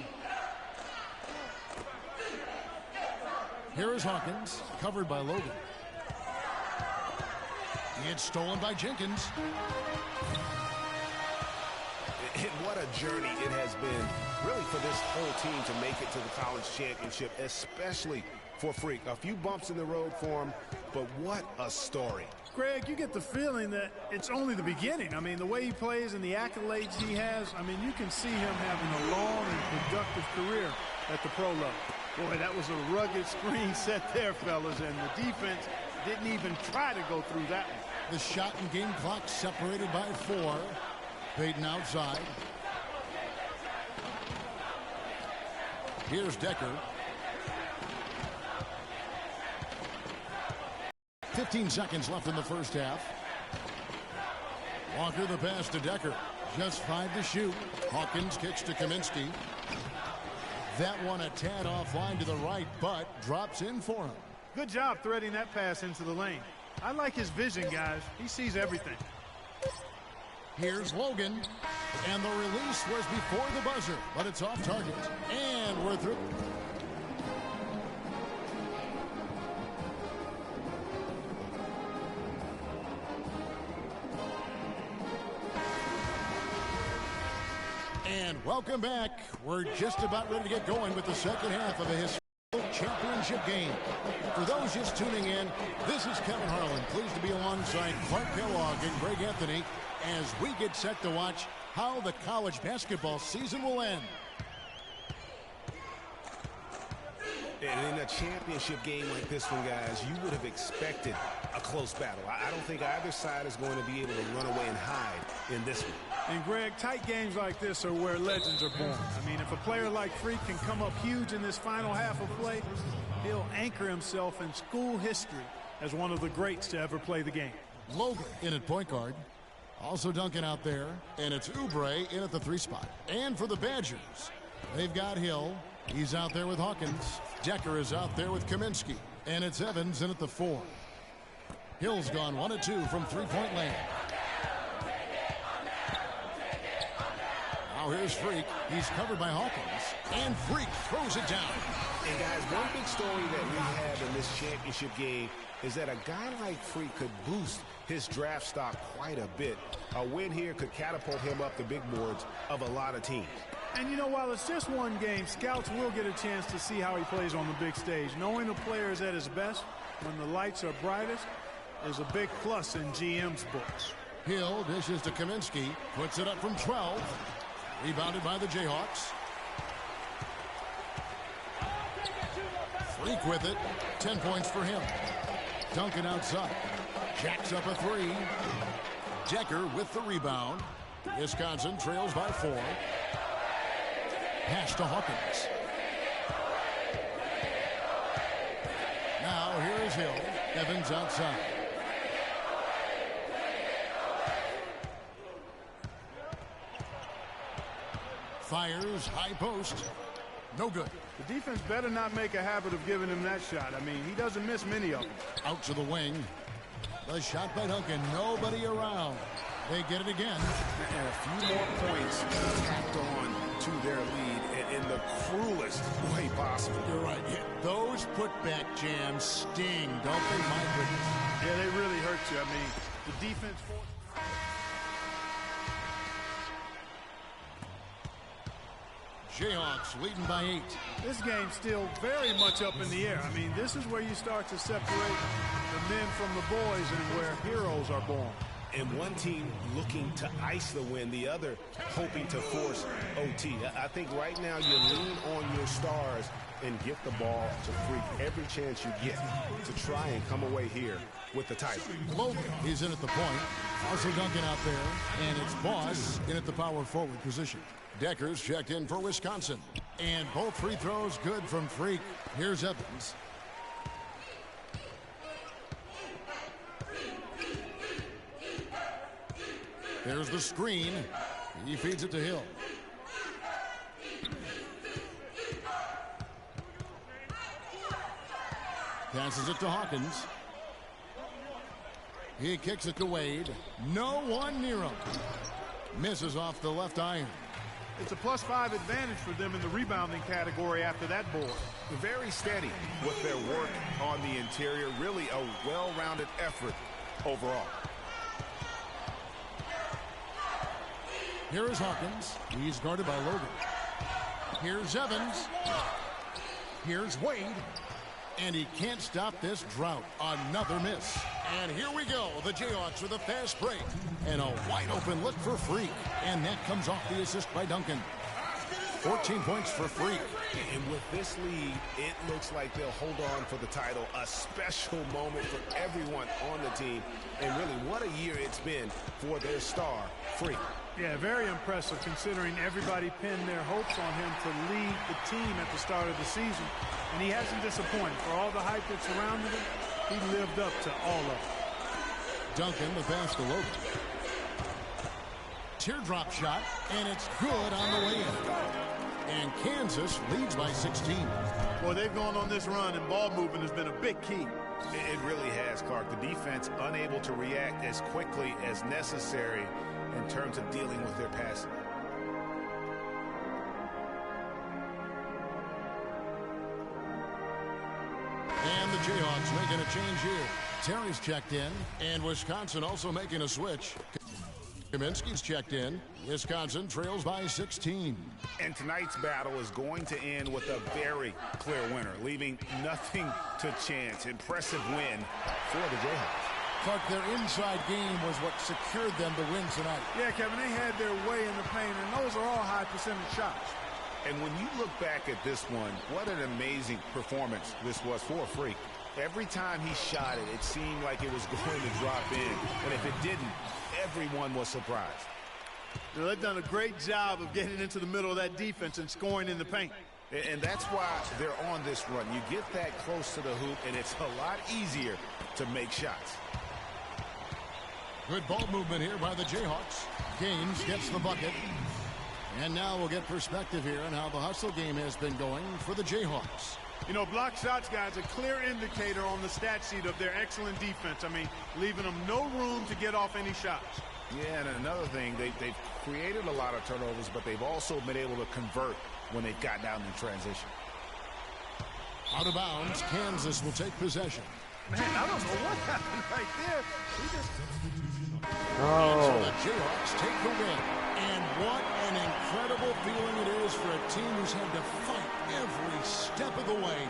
Here is Hawkins, covered by Logan. It's stolen by Jenkins. And what a journey it has been, really, for this whole team to make it to the college championship, especially for Freak. A few bumps in the road for him, but what a story. Greg, you get the feeling that it's only the beginning. I mean, the way he plays and the accolades he has, I mean, you can see him having a long and productive career at the pro level. Boy, that was a rugged screen set there, fellas, and the defense didn't even try to go through that one. The shot and game clock separated by 4. Peyton outside. Here's Decker. 15 seconds left in the first half. Walker the pass to Decker. Just 5 to shoot. Hawkins kicks to Kaminsky. That one a tad offline to the right, but drops in for him. Good job threading that pass into the lane. I like his vision, guys. He sees everything. Here's Logan. And the release was before the buzzer, but it's off target. And we're through. And welcome back. We're just about ready to get going with the second half of a historical championship game. For those just tuning in, this is Kevin Harlan, pleased to be alongside Clark Kellogg and Greg Anthony as we get set to watch how the college basketball season will end. And in a championship game like this one, guys, you would have expected a close battle. I don't think either side is going to be able to run away and hide in this one. And, Greg, tight games like this are where legends are born. I mean, if a player like Freak can come up huge in this final half of play, he'll anchor himself in school history as one of the greats to ever play the game. Logan in at point guard. Also Duncan out there. And it's Oubre in at the 3 spot. And for the Badgers, they've got Hill. He's out there with Hawkins. Decker is out there with Kaminsky. And it's Evans in at the 4. Hill's gone 1 of 2 from 3-point land. Now here's Freak. He's covered by Hawkins. And Freak throws it down. And guys, one big story that we have in this championship game is that a guy like Freak could boost his draft stock quite a bit. A win here could catapult him up the big boards of a lot of teams. And you know, while it's just one game, scouts will get a chance to see how he plays on the big stage. Knowing a player is at his best when the lights are brightest is a big plus in GM's books. Hill dishes to Kaminsky. Puts it up from 12. Rebounded by the Jayhawks. Freak with it. 10 points for him. Duncan outside. Jacks up a 3. Decker with the rebound. Wisconsin trails by 4. Pass to Hawkins. Now here is Hill. Evans outside. Fires high post. No good. The defense better not make a habit of giving him that shot. I mean, he doesn't miss many of them. Out to the wing. The shot by Duncan. Nobody around. They get it again. And a few more points tacked on to their lead in the cruelest way possible. You're right. Yeah, those putback jams sting, don't they? My goodness. Yeah, they really hurt you. I mean, the defense forced. Jayhawks leading by 8. This game's still very much up in the air. I mean, this is where you start to separate the men from the boys and where heroes are born. And one team looking to ice the win, the other hoping to force OT. I think right now you lean on your stars and get the ball to Freak every chance you get to try and come away here with the title. Logan is in at the point. Also Duncan out there. And it's Boss in at the power forward position. Decker's checked in for Wisconsin. And both free throws good from Freak. Here's Evans. There's the screen. He feeds it to Hill. Passes it to Hawkins. He kicks it to Wade. No one near him. Misses off the left iron. It's a +5 advantage for them in the rebounding category after that board. Very steady with their work on the interior. Really a well-rounded effort overall. Here is Hawkins. He's guarded by Logan. Here's Evans. Here's Wade. And he can't stop this drought. Another miss. And here we go. The Jayhawks with a fast break. And a wide open look for Freak. And that comes off the assist by Duncan. 14 points for Freak. And with this lead, it looks like they'll hold on for the title. A special moment for everyone on the team. And really, what a year it's been for their star, Freak. Yeah, very impressive considering everybody pinned their hopes on him to lead the team at the start of the season. And he hasn't disappointed. For all the hype that surrounded him, he lived up to all of it. Duncan, the pass to Logan. Teardrop shot, and it's good on the way in. And Kansas leads by 16. Boy, they've gone on this run, and ball movement has been a big key. It really has, Clark. The defense unable to react as quickly as necessary in terms of dealing with their passing. And the Jayhawks making a change here. Terry's checked in, and Wisconsin also making a switch. Kaminsky's checked in. Wisconsin trails by 16. And tonight's battle is going to end with a very clear winner, leaving nothing to chance. Impressive win for the Jayhawks. Clark, their inside game was what secured them to win tonight. Yeah, Kevin, they had their way in the paint, and those are all high percentage shots. And when you look back at this one, what an amazing performance this was for Freak. Every time he shot it, it seemed like it was going to drop in. And if it didn't, everyone was surprised. You know, they've done a great job of getting into the middle of that defense and scoring in the paint. And that's why they're on this run. You get that close to the hoop, and it's a lot easier to make shots. Good ball movement here by the Jayhawks. Gaines gets the bucket. And now we'll get perspective here on how the hustle game has been going for the Jayhawks. You know, block shots, guys, a clear indicator on the stat sheet of their excellent defense. I mean, leaving them no room to get off any shots. Yeah, and another thing, they've created a lot of turnovers, but they've also been able to convert when they've gotten out in transition. Out of bounds, Kansas will take possession. Man, I don't know what happened right there. So the Jayhawks take the win. And what an incredible feeling it is for a team who's had to fight every step of the way.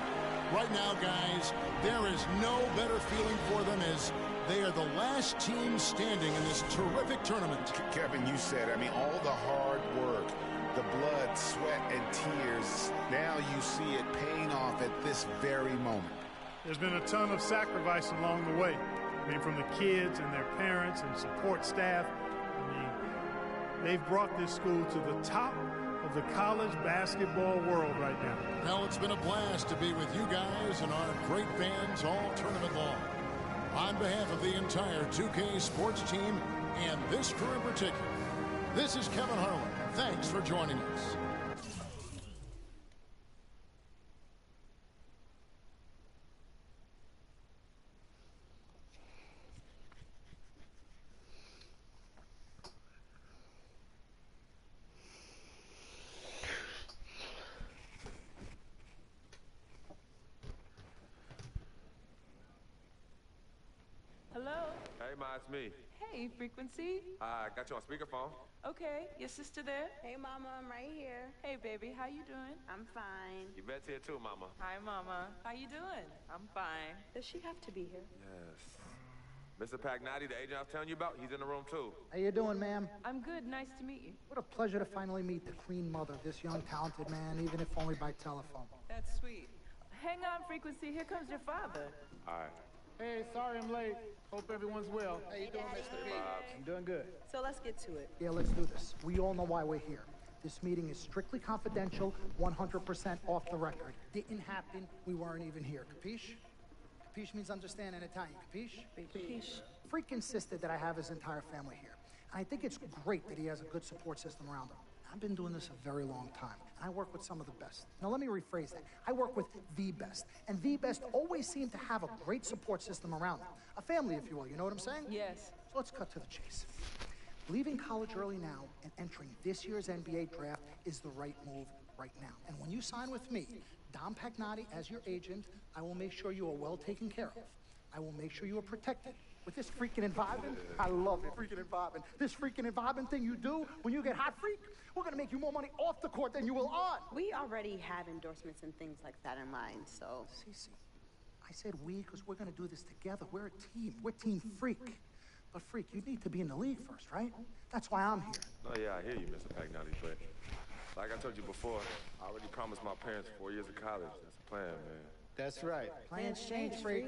Right now, guys, there is no better feeling for them as they are the last team standing in this terrific tournament. Kevin, you said, I mean, all the hard work, the blood, sweat, and tears, now you see it paying off at this very moment. There's been a ton of sacrifice along the way. I mean, from the kids and their parents and support staff. I mean, they've brought this school to the top of the college basketball world right now. Well, it's been a blast to be with you guys and our great fans all tournament long. On behalf of the entire 2K Sports team and this crew in particular, this is Kevin Harlan. Thanks for joining us. Hey, Ma, it's me. Hey, Frequency. I got you on speakerphone. Okay, your sister there? Hey, Mama, I'm right here. Hey, baby, how you doing? I'm fine. Yvette's here too, Mama. Hi, Mama. How you doing? I'm fine. Does she have to be here? Yes. Mr. Pagnotti, the agent I was telling you about, he's in the room too. How you doing, ma'am? I'm good. Nice to meet you. What a pleasure to finally meet the Queen Mother, this young, talented man, even if only by telephone. That's sweet. Hang on, Frequency. Here comes your father. All right. Hey, sorry I'm late. Hope everyone's well. How you doing, Mr. P? I'm doing good. So let's get to it. Yeah, let's do this. We all know why we're here. This meeting is strictly confidential, 100% off the record. Didn't happen. We weren't even here. Capiche? Capiche means understand in Italian. Capiche? Capiche. Freak insisted that I have his entire family here. And I think it's great that he has a good support system around him. I've been doing this a very long time, and I work with some of the best. Now, let me rephrase that. I work with the best, and the best always seem to have a great support system around them. A family, if you will, you know what I'm saying? Yes. So let's cut to the chase. Leaving college early now and entering this year's NBA draft is the right move right now. And when you sign with me, Dom Pagnotti, as your agent, I will make sure you are well taken care of. I will make sure you are protected. With this freaking environment, I love it, freaking environment. This freaking environment thing you do when you get hot, freak, we're gonna make you more money off the court than you will on. We already have endorsements and things like that in mind, so. Cece, I said we because we're gonna do this together. We're a team. We're Team Freak. But Freak, you need to be in the league first, right? That's why I'm here. Oh, yeah, I hear you, Mr. Pagnotti, but like I told you before, I already promised my parents 4 years of college. That's the plan, man. That's right. Plans change, Freak.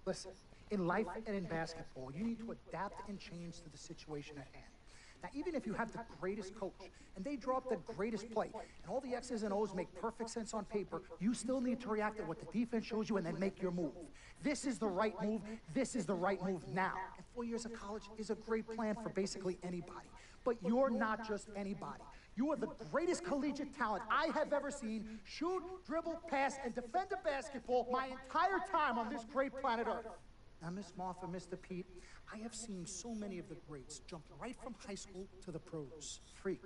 Listen, in life and in basketball, you need to adapt and change to the situation at hand. Now, even if you have the greatest coach and they draw up the greatest play and all the X's and O's make perfect sense on paper, you still need to react to what the defense shows you and then make your move. This is the right move. This is the right move now. And 4 years of college is a great plan for basically anybody. But you're not just anybody. You are the greatest collegiate talent I have ever seen shoot, dribble, pass, and defend a basketball my entire time on this great planet Earth. Now, Miss Martha, Mr. Pete, I have seen so many of the greats jump right from high school to the pros. Freak,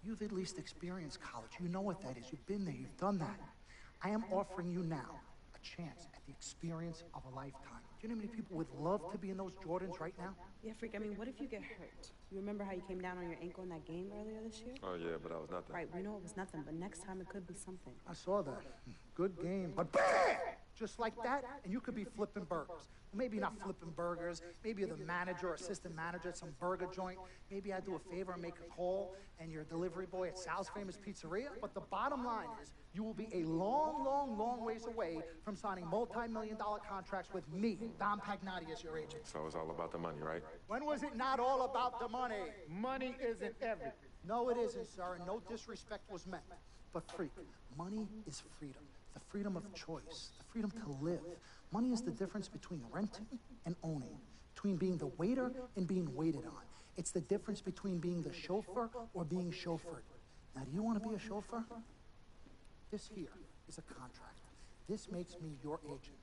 you've at least experienced college. You know what that is. You've been there. You've done that. I am offering you now a chance at the experience of a lifetime. Do you know how many people would love to be in those Jordans right now? Yeah, Freak, I mean, what if you get hurt? You remember how you came down on your ankle in that game earlier this year? Oh, yeah, but that was nothing. Right, we know it was nothing, but next time it could be something. I saw that. Good game. But bam! Just like that, and you could be flipping burgers. Well, maybe not flipping burgers. Maybe you're the manager or assistant manager at some burger joint. Maybe I do a favor and make a call, and you're a delivery boy at Sal's Famous Pizzeria. But the bottom line is, you will be a long, long, long ways away from signing multi-million-dollar contracts with me, Dom Pagnotti, as your agent. So it's all about the money, right? When was it not all about the money? Money isn't everything. No, it isn't, sir, and no disrespect was meant. But freak, money is freedom. The freedom of choice, the freedom to live. Money is the difference between renting and owning, between being the waiter and being waited on. It's the difference between being the chauffeur or being chauffeured. Now, do you want to be a chauffeur? This here is a contract. This makes me your agent.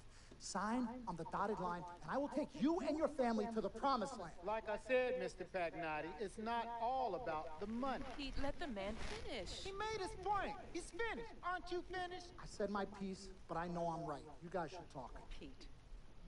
Sign on the dotted line, and I will take you and your family to the promised land. Like I said, Mr. Pagnotti, it's not all about the money. Pete, let the man finish. He made his point. He's finished. Aren't you finished? I said my piece, but I know I'm right. You guys should talk. Pete,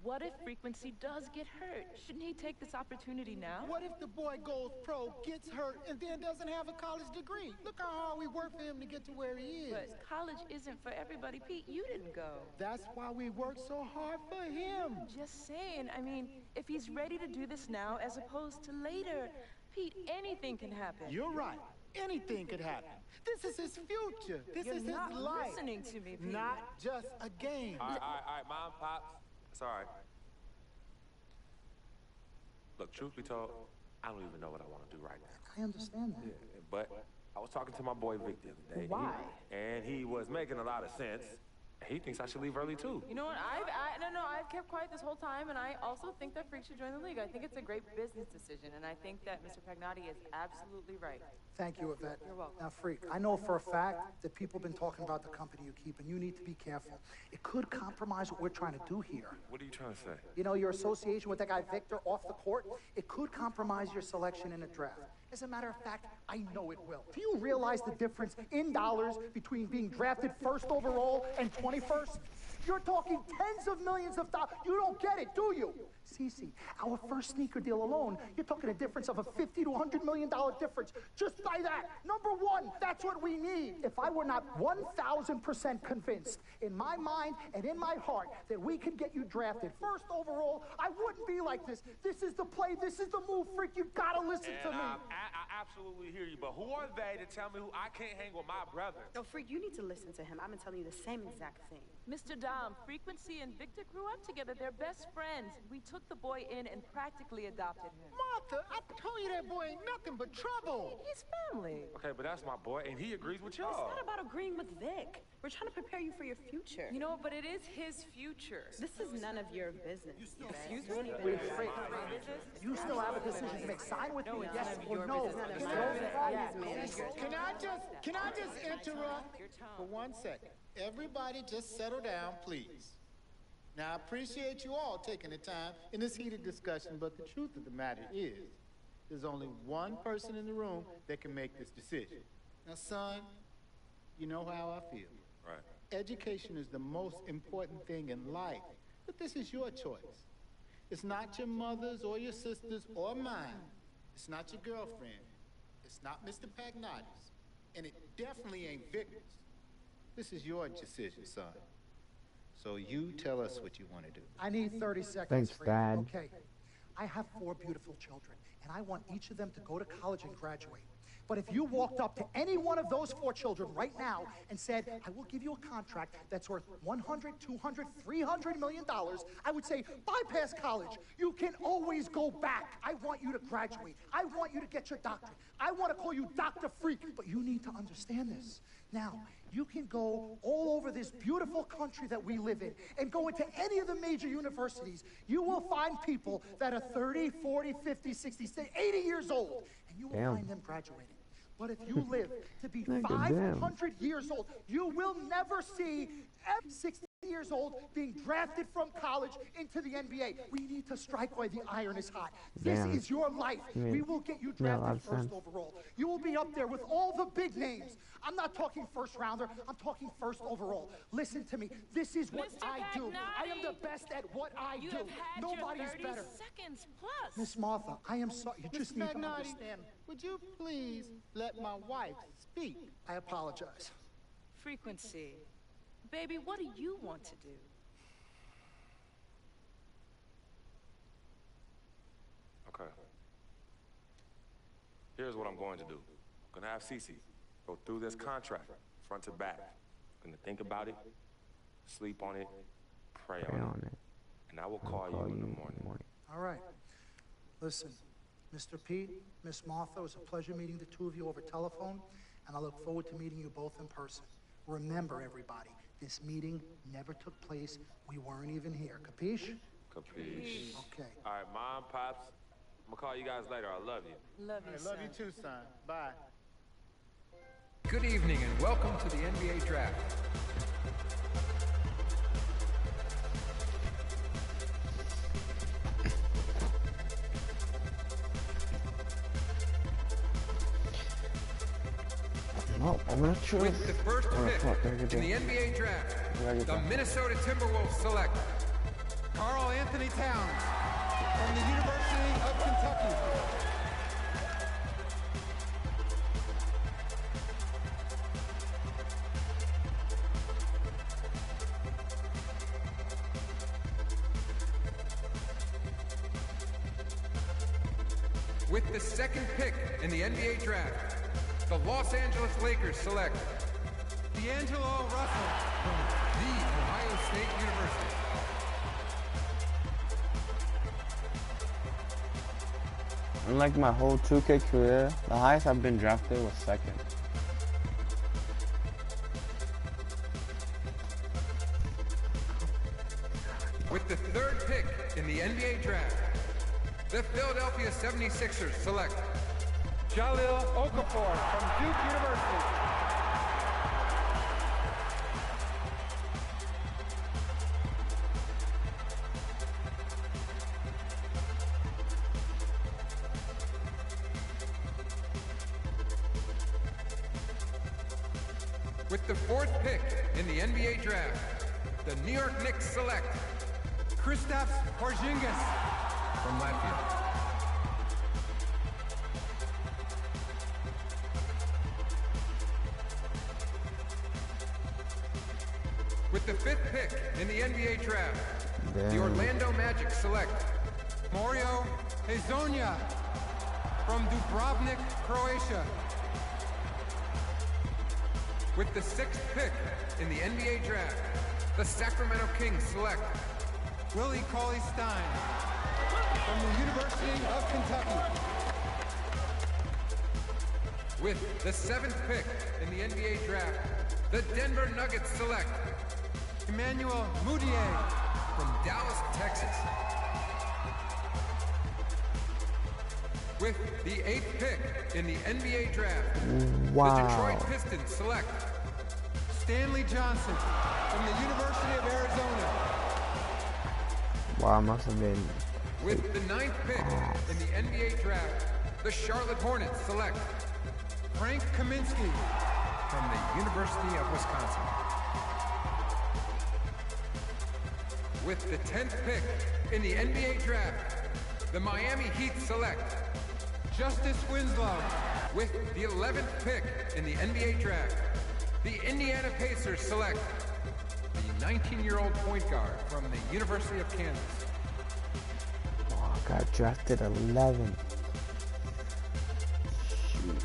what if Frequency does get hurt? Shouldn't he take this opportunity now? What if the boy goes pro, gets hurt, and then doesn't have a college degree? Look how hard we work for him to get to where he is. But college isn't for everybody. Pete, you didn't go. That's why we work so hard for him. Just saying. I mean, if he's ready to do this now as opposed to later, Pete, anything can happen. You're right. Anything could happen. This is his future. This is his life. You're not listening to me, Pete. Not just a game. All right, Mom, Pops. It's all right. Look, truth be told, I don't even know what I want to do right now. I understand that. Yeah, but I was talking to my boy Vic the other day. Why? And he was making a lot of sense. He thinks I should leave early too. You know what? I've kept quiet this whole time, and I also think that Freak should join the league. I think it's a great business decision, and I think that Mr. Pagnotti is absolutely right. Thank you, Yvette. You're welcome. Now, Freak, I know for a fact that people have been talking about the company you keep, and you need to be careful. It could compromise what we're trying to do here. What are you trying to say? You know, your association with that guy Victor off the court, it could compromise your selection in a draft. As a matter of fact, I know it will. Do you realize the difference in dollars between being drafted first overall and 21st? You're talking tens of millions of dollars. You don't get it, do you? Cece, our first sneaker deal alone, you're talking a difference of a $50 to $100 million difference just by that. Number one, that's what we need. If I were not 1,000% convinced in my mind and in my heart that we could get you drafted first overall, I wouldn't be like this. This is the play. This is the move, Freak. You gotta listen to me. I absolutely hear you, but who are they to tell me who I can't hang with my brother? No, Freak, you need to listen to him. I've been telling you the same exact thing. Mr. Dom, Frequency and Victor grew up together. They're best friends. We took the boy in and practically adopted him. Martha, I told you that boy ain't nothing but trouble. He's family. Okay, but that's my boy, and he agrees with It's y'all. not about agreeing with Vic. We're trying to prepare you for your future. You know, but it is his future. This is none of your business. Excuse Don't me? even Wait, know Freak, why. you still have a decision to make. Sign with me, yes or your no. business. Can I just interrupt for 1 second? Everybody just settle down, please. Now, I appreciate you all taking the time in this heated discussion, but the truth of the matter is, there's only one person in the room that can make this decision. Now, son, you know how I feel. Right. Education is the most important thing in life, but this is your choice. It's not your mother's or your sister's or mine. It's not your girlfriend. It's not Mr. Pagnotti's. And it definitely ain't Victor's. This is your decision, son. So you tell us what you want to do. I need 30 seconds. Thanks, Freak. Dad. Okay. I have 4 beautiful children, and I want each of them to go to college and graduate. But if you walked up to any one of those 4 children right now and said, I will give you a contract that's worth $100, $200, $300 million, I would say, bypass college. You can always go back. I want you to graduate. I want you to get your doctorate. I want to call you Dr. Freak, but you need to understand this. Now, you can go all over this beautiful country that we live in and go into any of the major universities. You will find people that are 30, 40, 50, 60, 80 years old, and you will find them graduating. But if you live to be 500 years old, you will never see 60 years old being drafted from college into the NBA. We need to strike while the iron is hot. This is your life. We will get you drafted first overall. You will be up there with all the big names. I'm not talking first rounder. I'm talking first overall. Listen to me. This is what I do. I am the best at what I do. Nobody is better. Seconds plus. Miss Martha, I am sorry. You just need to Pagnotti, understand. would you please let my wife speak? I apologize. Frequency. Baby, what do you want to do? Okay. Here's what I'm going to do. I'm gonna have Cece go through this contract, front to back. I'm gonna think about it, sleep on it, pray on it. And I will call you in the morning. All right. Listen, Mr. Pete, Miss Martha, it was a pleasure meeting the two of you over telephone, and I look forward to meeting you both in person. Remember, everybody, this meeting never took place. We weren't even here. Capiche? Capiche. Okay. All right, Mom, Pops, I'm gonna call you guys later. I love you. Love you, I love you too, son. Bye. Good evening and welcome to the NBA Draft. Oh, I'm not sure. With the first pick in the NBA draft, the Minnesota Timberwolves select Karl Anthony Towns from the University of Kentucky. With the second pick in the NBA draft, the Los Angeles Lakers select D'Angelo Russell from The Ohio State University. Unlike my whole 2K career, the highest I've been drafted was second. With the third pick in the NBA draft, the Philadelphia 76ers select Jahlil Okafor from Duke University. With the fourth pick in the NBA draft, the New York Knicks select Kristaps Porzingis from Latvia. With the fifth pick in the NBA draft, the Orlando Magic select Mario Hezonja from Dubrovnik, Croatia. With the sixth pick in the NBA draft, the Sacramento Kings select Willie Cauley-Stein from the University of Kentucky. With the seventh pick in the NBA draft, the Denver Nuggets select Emmanuel Mudiay from Dallas, Texas. With the eighth pick in the NBA draft, the Detroit Pistons select Stanley Johnson from the University of Arizona. Wow, must have been. With the ninth pick in the NBA draft, the Charlotte Hornets select Frank Kaminsky from the University of Wisconsin. With the 10th pick in the NBA draft, the Miami Heat select Justice Winslow. With the 11th pick in the NBA draft, the Indiana Pacers select the 19-year-old point guard from the University of Kansas. Oh, I got drafted 11. Shoot.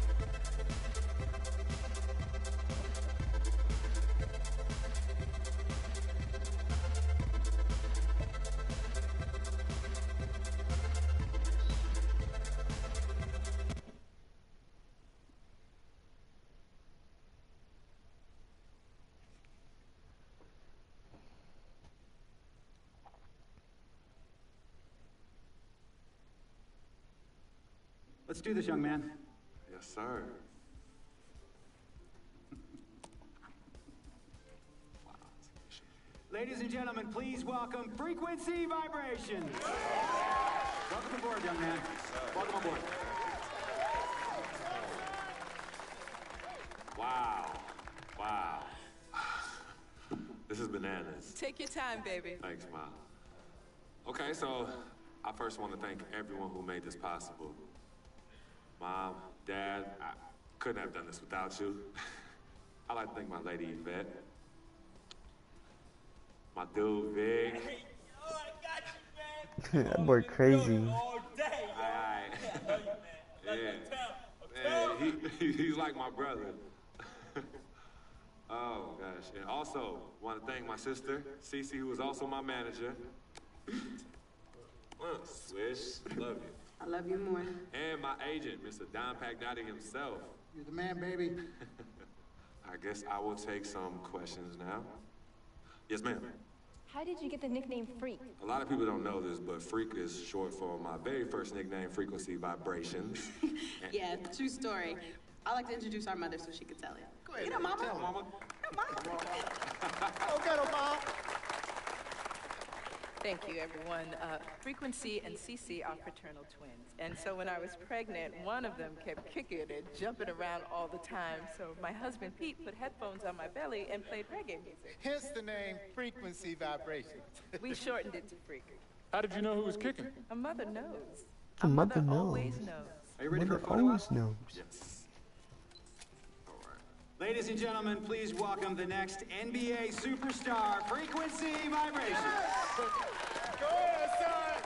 Let's do this, young man. Yes, sir. Ladies and gentlemen, please welcome Frequency Vibrations. Welcome aboard, young man. Welcome aboard. Wow. Wow. This is bananas. Take your time, baby. Thanks, Mom. Okay, so I first want to thank everyone who made this possible. Mom, Dad, I couldn't have done this without you. I'd like to thank my lady, Yvette. My dude, Vic. Hey, yo, I got you, man. That boy crazy. All day, yo. Yeah. He's like my brother. Oh, gosh. And also, want to thank my sister, Cece, who is also my manager. Swish, love you. I love you more. And my agent, Mr. Don Pagnotti himself. You're the man, baby. I guess I will take some questions now. Yes, ma'am. How did you get the nickname Freak? A lot of people don't know this, but Freak is short for my very first nickname, Frequency Vibrations. Yeah, true story. I like to introduce our mother so she could tell it. Go ahead. You know, Mama. Tell Mama. You know, Mama. Okay, Mom. Thank you, everyone. Frequency and Cece are fraternal twins. And so when I was pregnant, one of them kept kicking and jumping around all the time. So my husband, Pete, put headphones on my belly and played reggae music. Hence the name Frequency Vibrations. We shortened it to Freak. How did you know who was kicking? A mother knows. A mother knows. Always knows. Are you ready for a photo always knows. Yes. All right. Ladies and gentlemen, please welcome the next NBA superstar, Frequency Vibrations. Go ahead, son.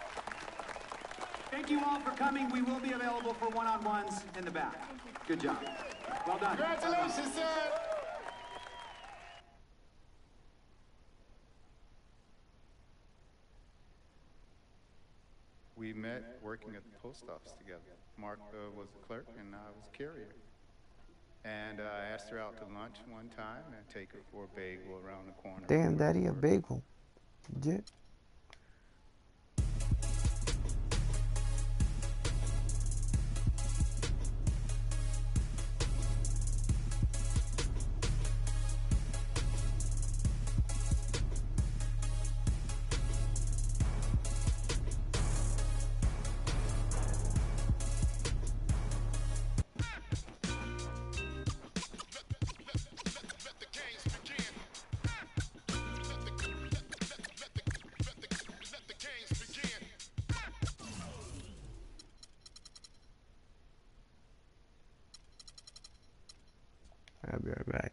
Thank you all for coming. We will be available for one-on-ones in the back. Good job. Well done. Congratulations, son. We met working at the post office together. Mark was a clerk and I was a carrier. And I asked her out to lunch one time and take her for a bagel around the corner. Damn, Daddy, a bagel. Legit. I'll be right back.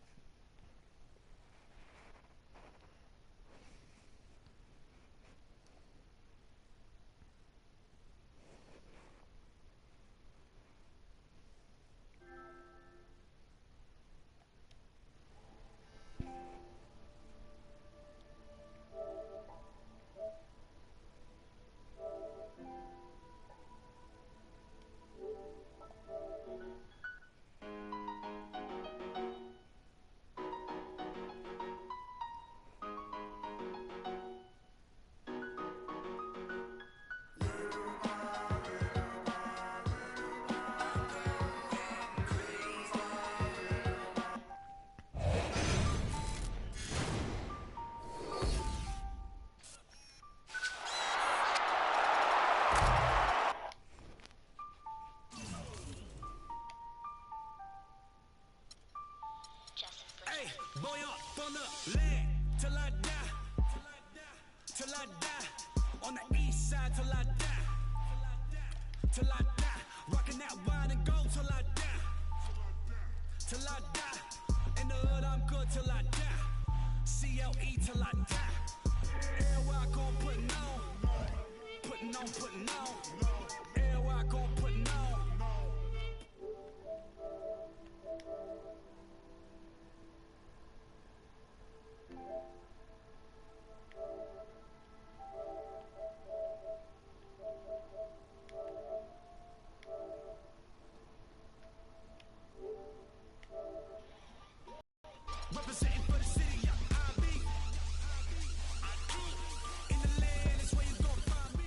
Boy up on the land till I die, till I die, on the east side till I die, till I die, rocking that wine and gold till I die, till I die, in the hood I'm good till I die, CLE till I die, everywhere I gon' putting on, everywhere I gon' putting on. Representing for the city, I be. In the land is where you gon' find me.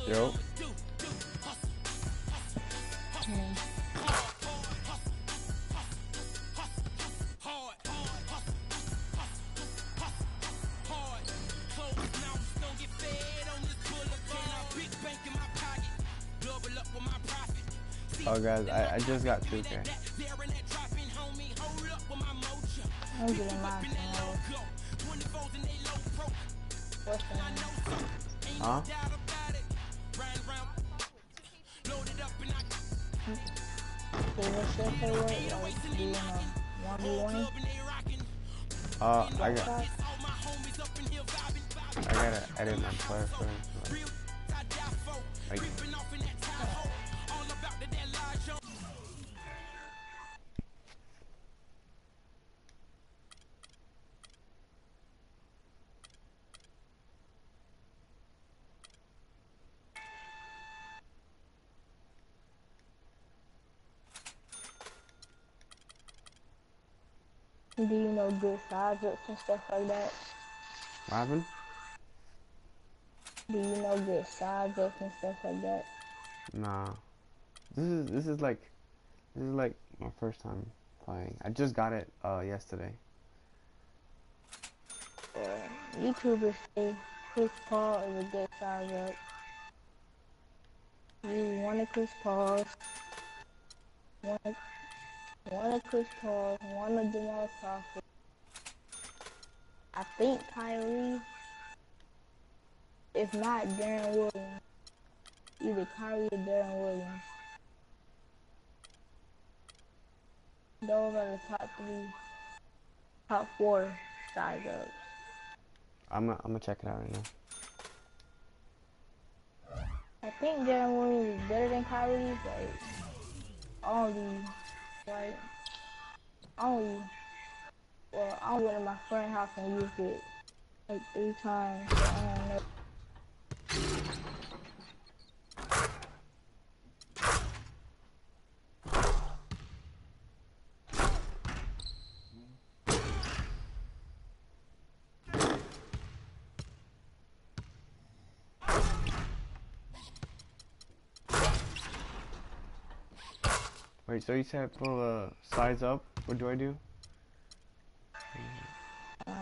Yo. Oh guys, I just got 2K. I'm getting mine tomorrow. What's the name? Huh? Does this shit play work? Like, do you know 1v1? I gotta edit my player first. Like Do you know good side jokes and stuff like that? what happened? Do you know good side jokes and stuff like that? Nah. This is like my first time playing. I just got it yesterday. YouTubers say Chris Paul is a good side joke. Use one of Chris Paul's, one of Chris Paul's, one of Jamal Crawford. I think Kyrie. If not, Darren Williams. Either Kyrie or Darren Williams. Those are the top 4 side jokes. I'm gonna check it out right now. I think Darren Williams is better than Kyrie, but only I went to my friend's house and used it like 3 times, so I don't know. Wait, so you said pull the sides up? What do I do?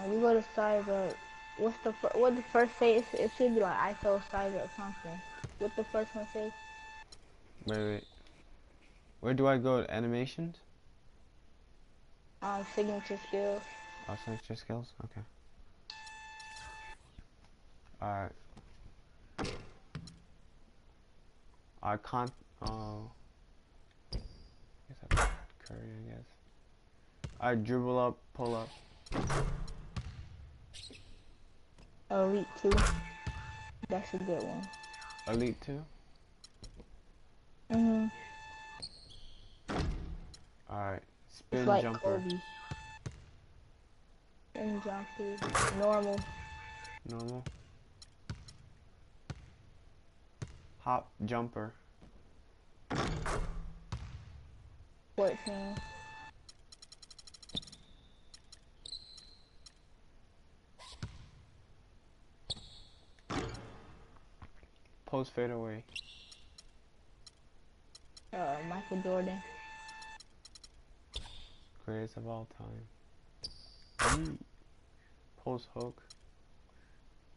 You go to size up. What the first say? It should be like ISO size up something. What the first one say? Wait. Where do I go? Animations? Signature skills. Oh, signature skills? Okay. Alright. I can't. Oh. I guess I put Curry, I guess. I dribble up, pull up. Elite 2. That's a good one. Elite 2? Mhm. Alright. Spin it's like jumper. Kobe. Spin jumper. Normal. Normal. Hop jumper. 14. Post fadeaway. Michael Jordan. Greatest of all time. Post hook.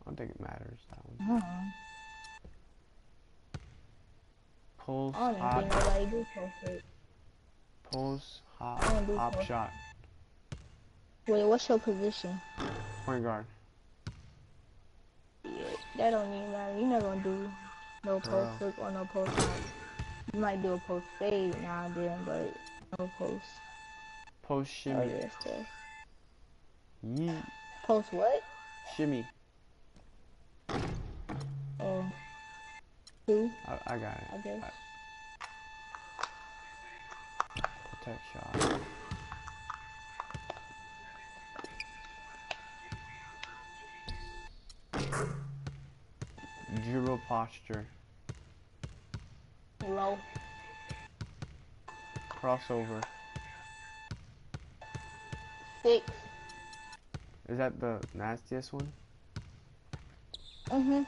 I don't think it matters, that one. Pulse I don't hop. think nobody do post hook. Pulse hop. I don't do Hop post. shot. Wait, what's your position? Point guard. Yeah, that don't even matter. You're not gonna do no post hook or no post hop. You might do a post fade now and then, but no post. Post shimmy. Oh, yes, yes. Yeet. Post what? Shimmy. Oh. 2? I got it. I guess. Protect shot. Dribble posture. Low. Crossover. 6. Is that the nastiest one? Mhm.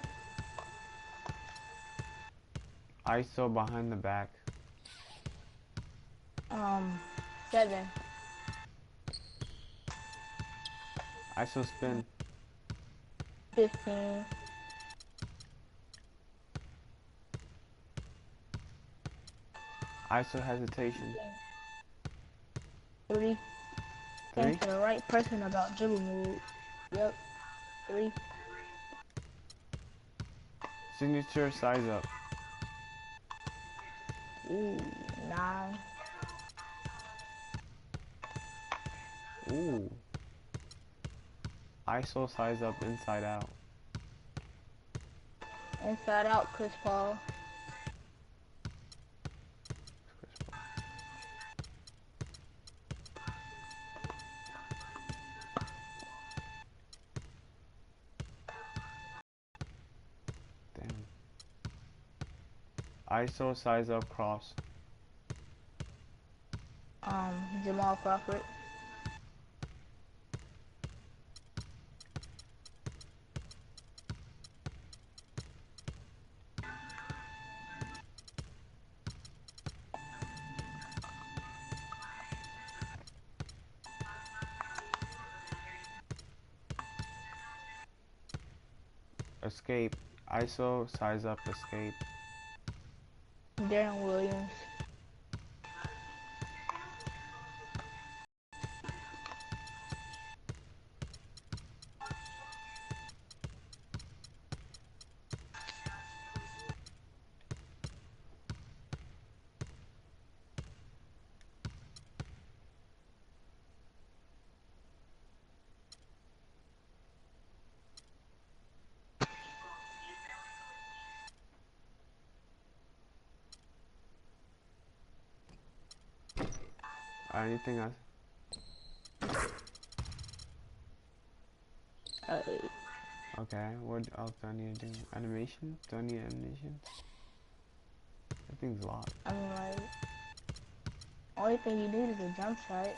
ISO behind the back. 7. ISO spin. 15. ISO hesitation. 3. 3? Think to the right person about dribble move. Yep. 3. Signature size up. Ooh, 9. Ooh. ISO size up, inside out. Inside out, Chris Paul. Damn. ISO size up, cross. Jamal Crawford. Escape. ISO size up, escape. Darren Williams. Anything else? Okay, what else do I need to do? Animation? Do I need animation? That thing's a lot. I mean, like, only thing you need is a jump shot.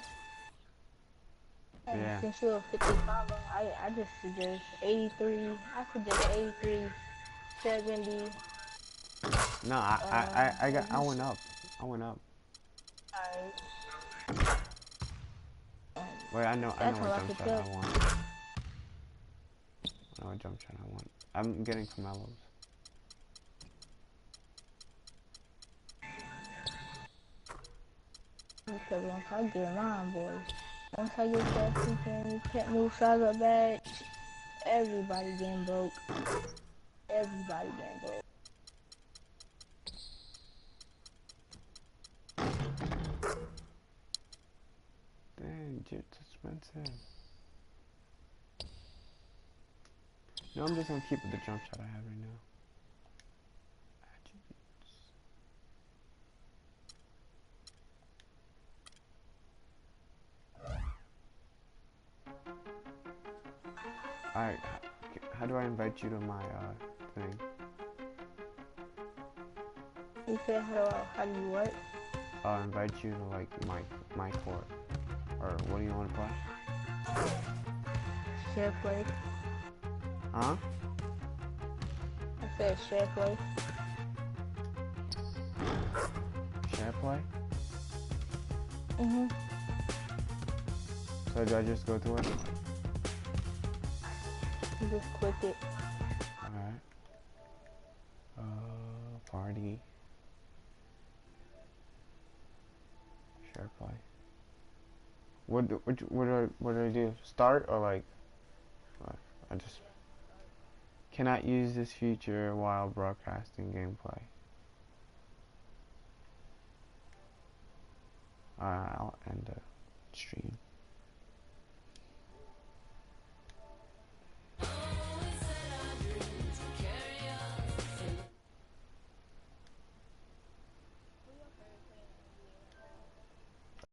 And Yeah. since you're a 50 combo, I just suggest 83. I suggest 83, 70. No, I went up. I went up. Wait, I know what jump shot I want. I know what jump shot I want. I'm getting Camelos. Because once I get mine, boys, once I get that freaking can't move size up badge, everybody getting broke. Everybody getting broke. Dang, it's expensive. No, I'm just gonna keep with the jump shot I have right now. Alright, how do I invite you to my thing? You said how do you what? I'll invite you to like my court. Or what do you want to play? Share play. Huh? I said share play. Share play? Mhm. So do I just go to it? You just click it. Alright. Party. Share play. What do I do? Start or like? I just cannot use this feature while broadcasting gameplay. I'll end the stream.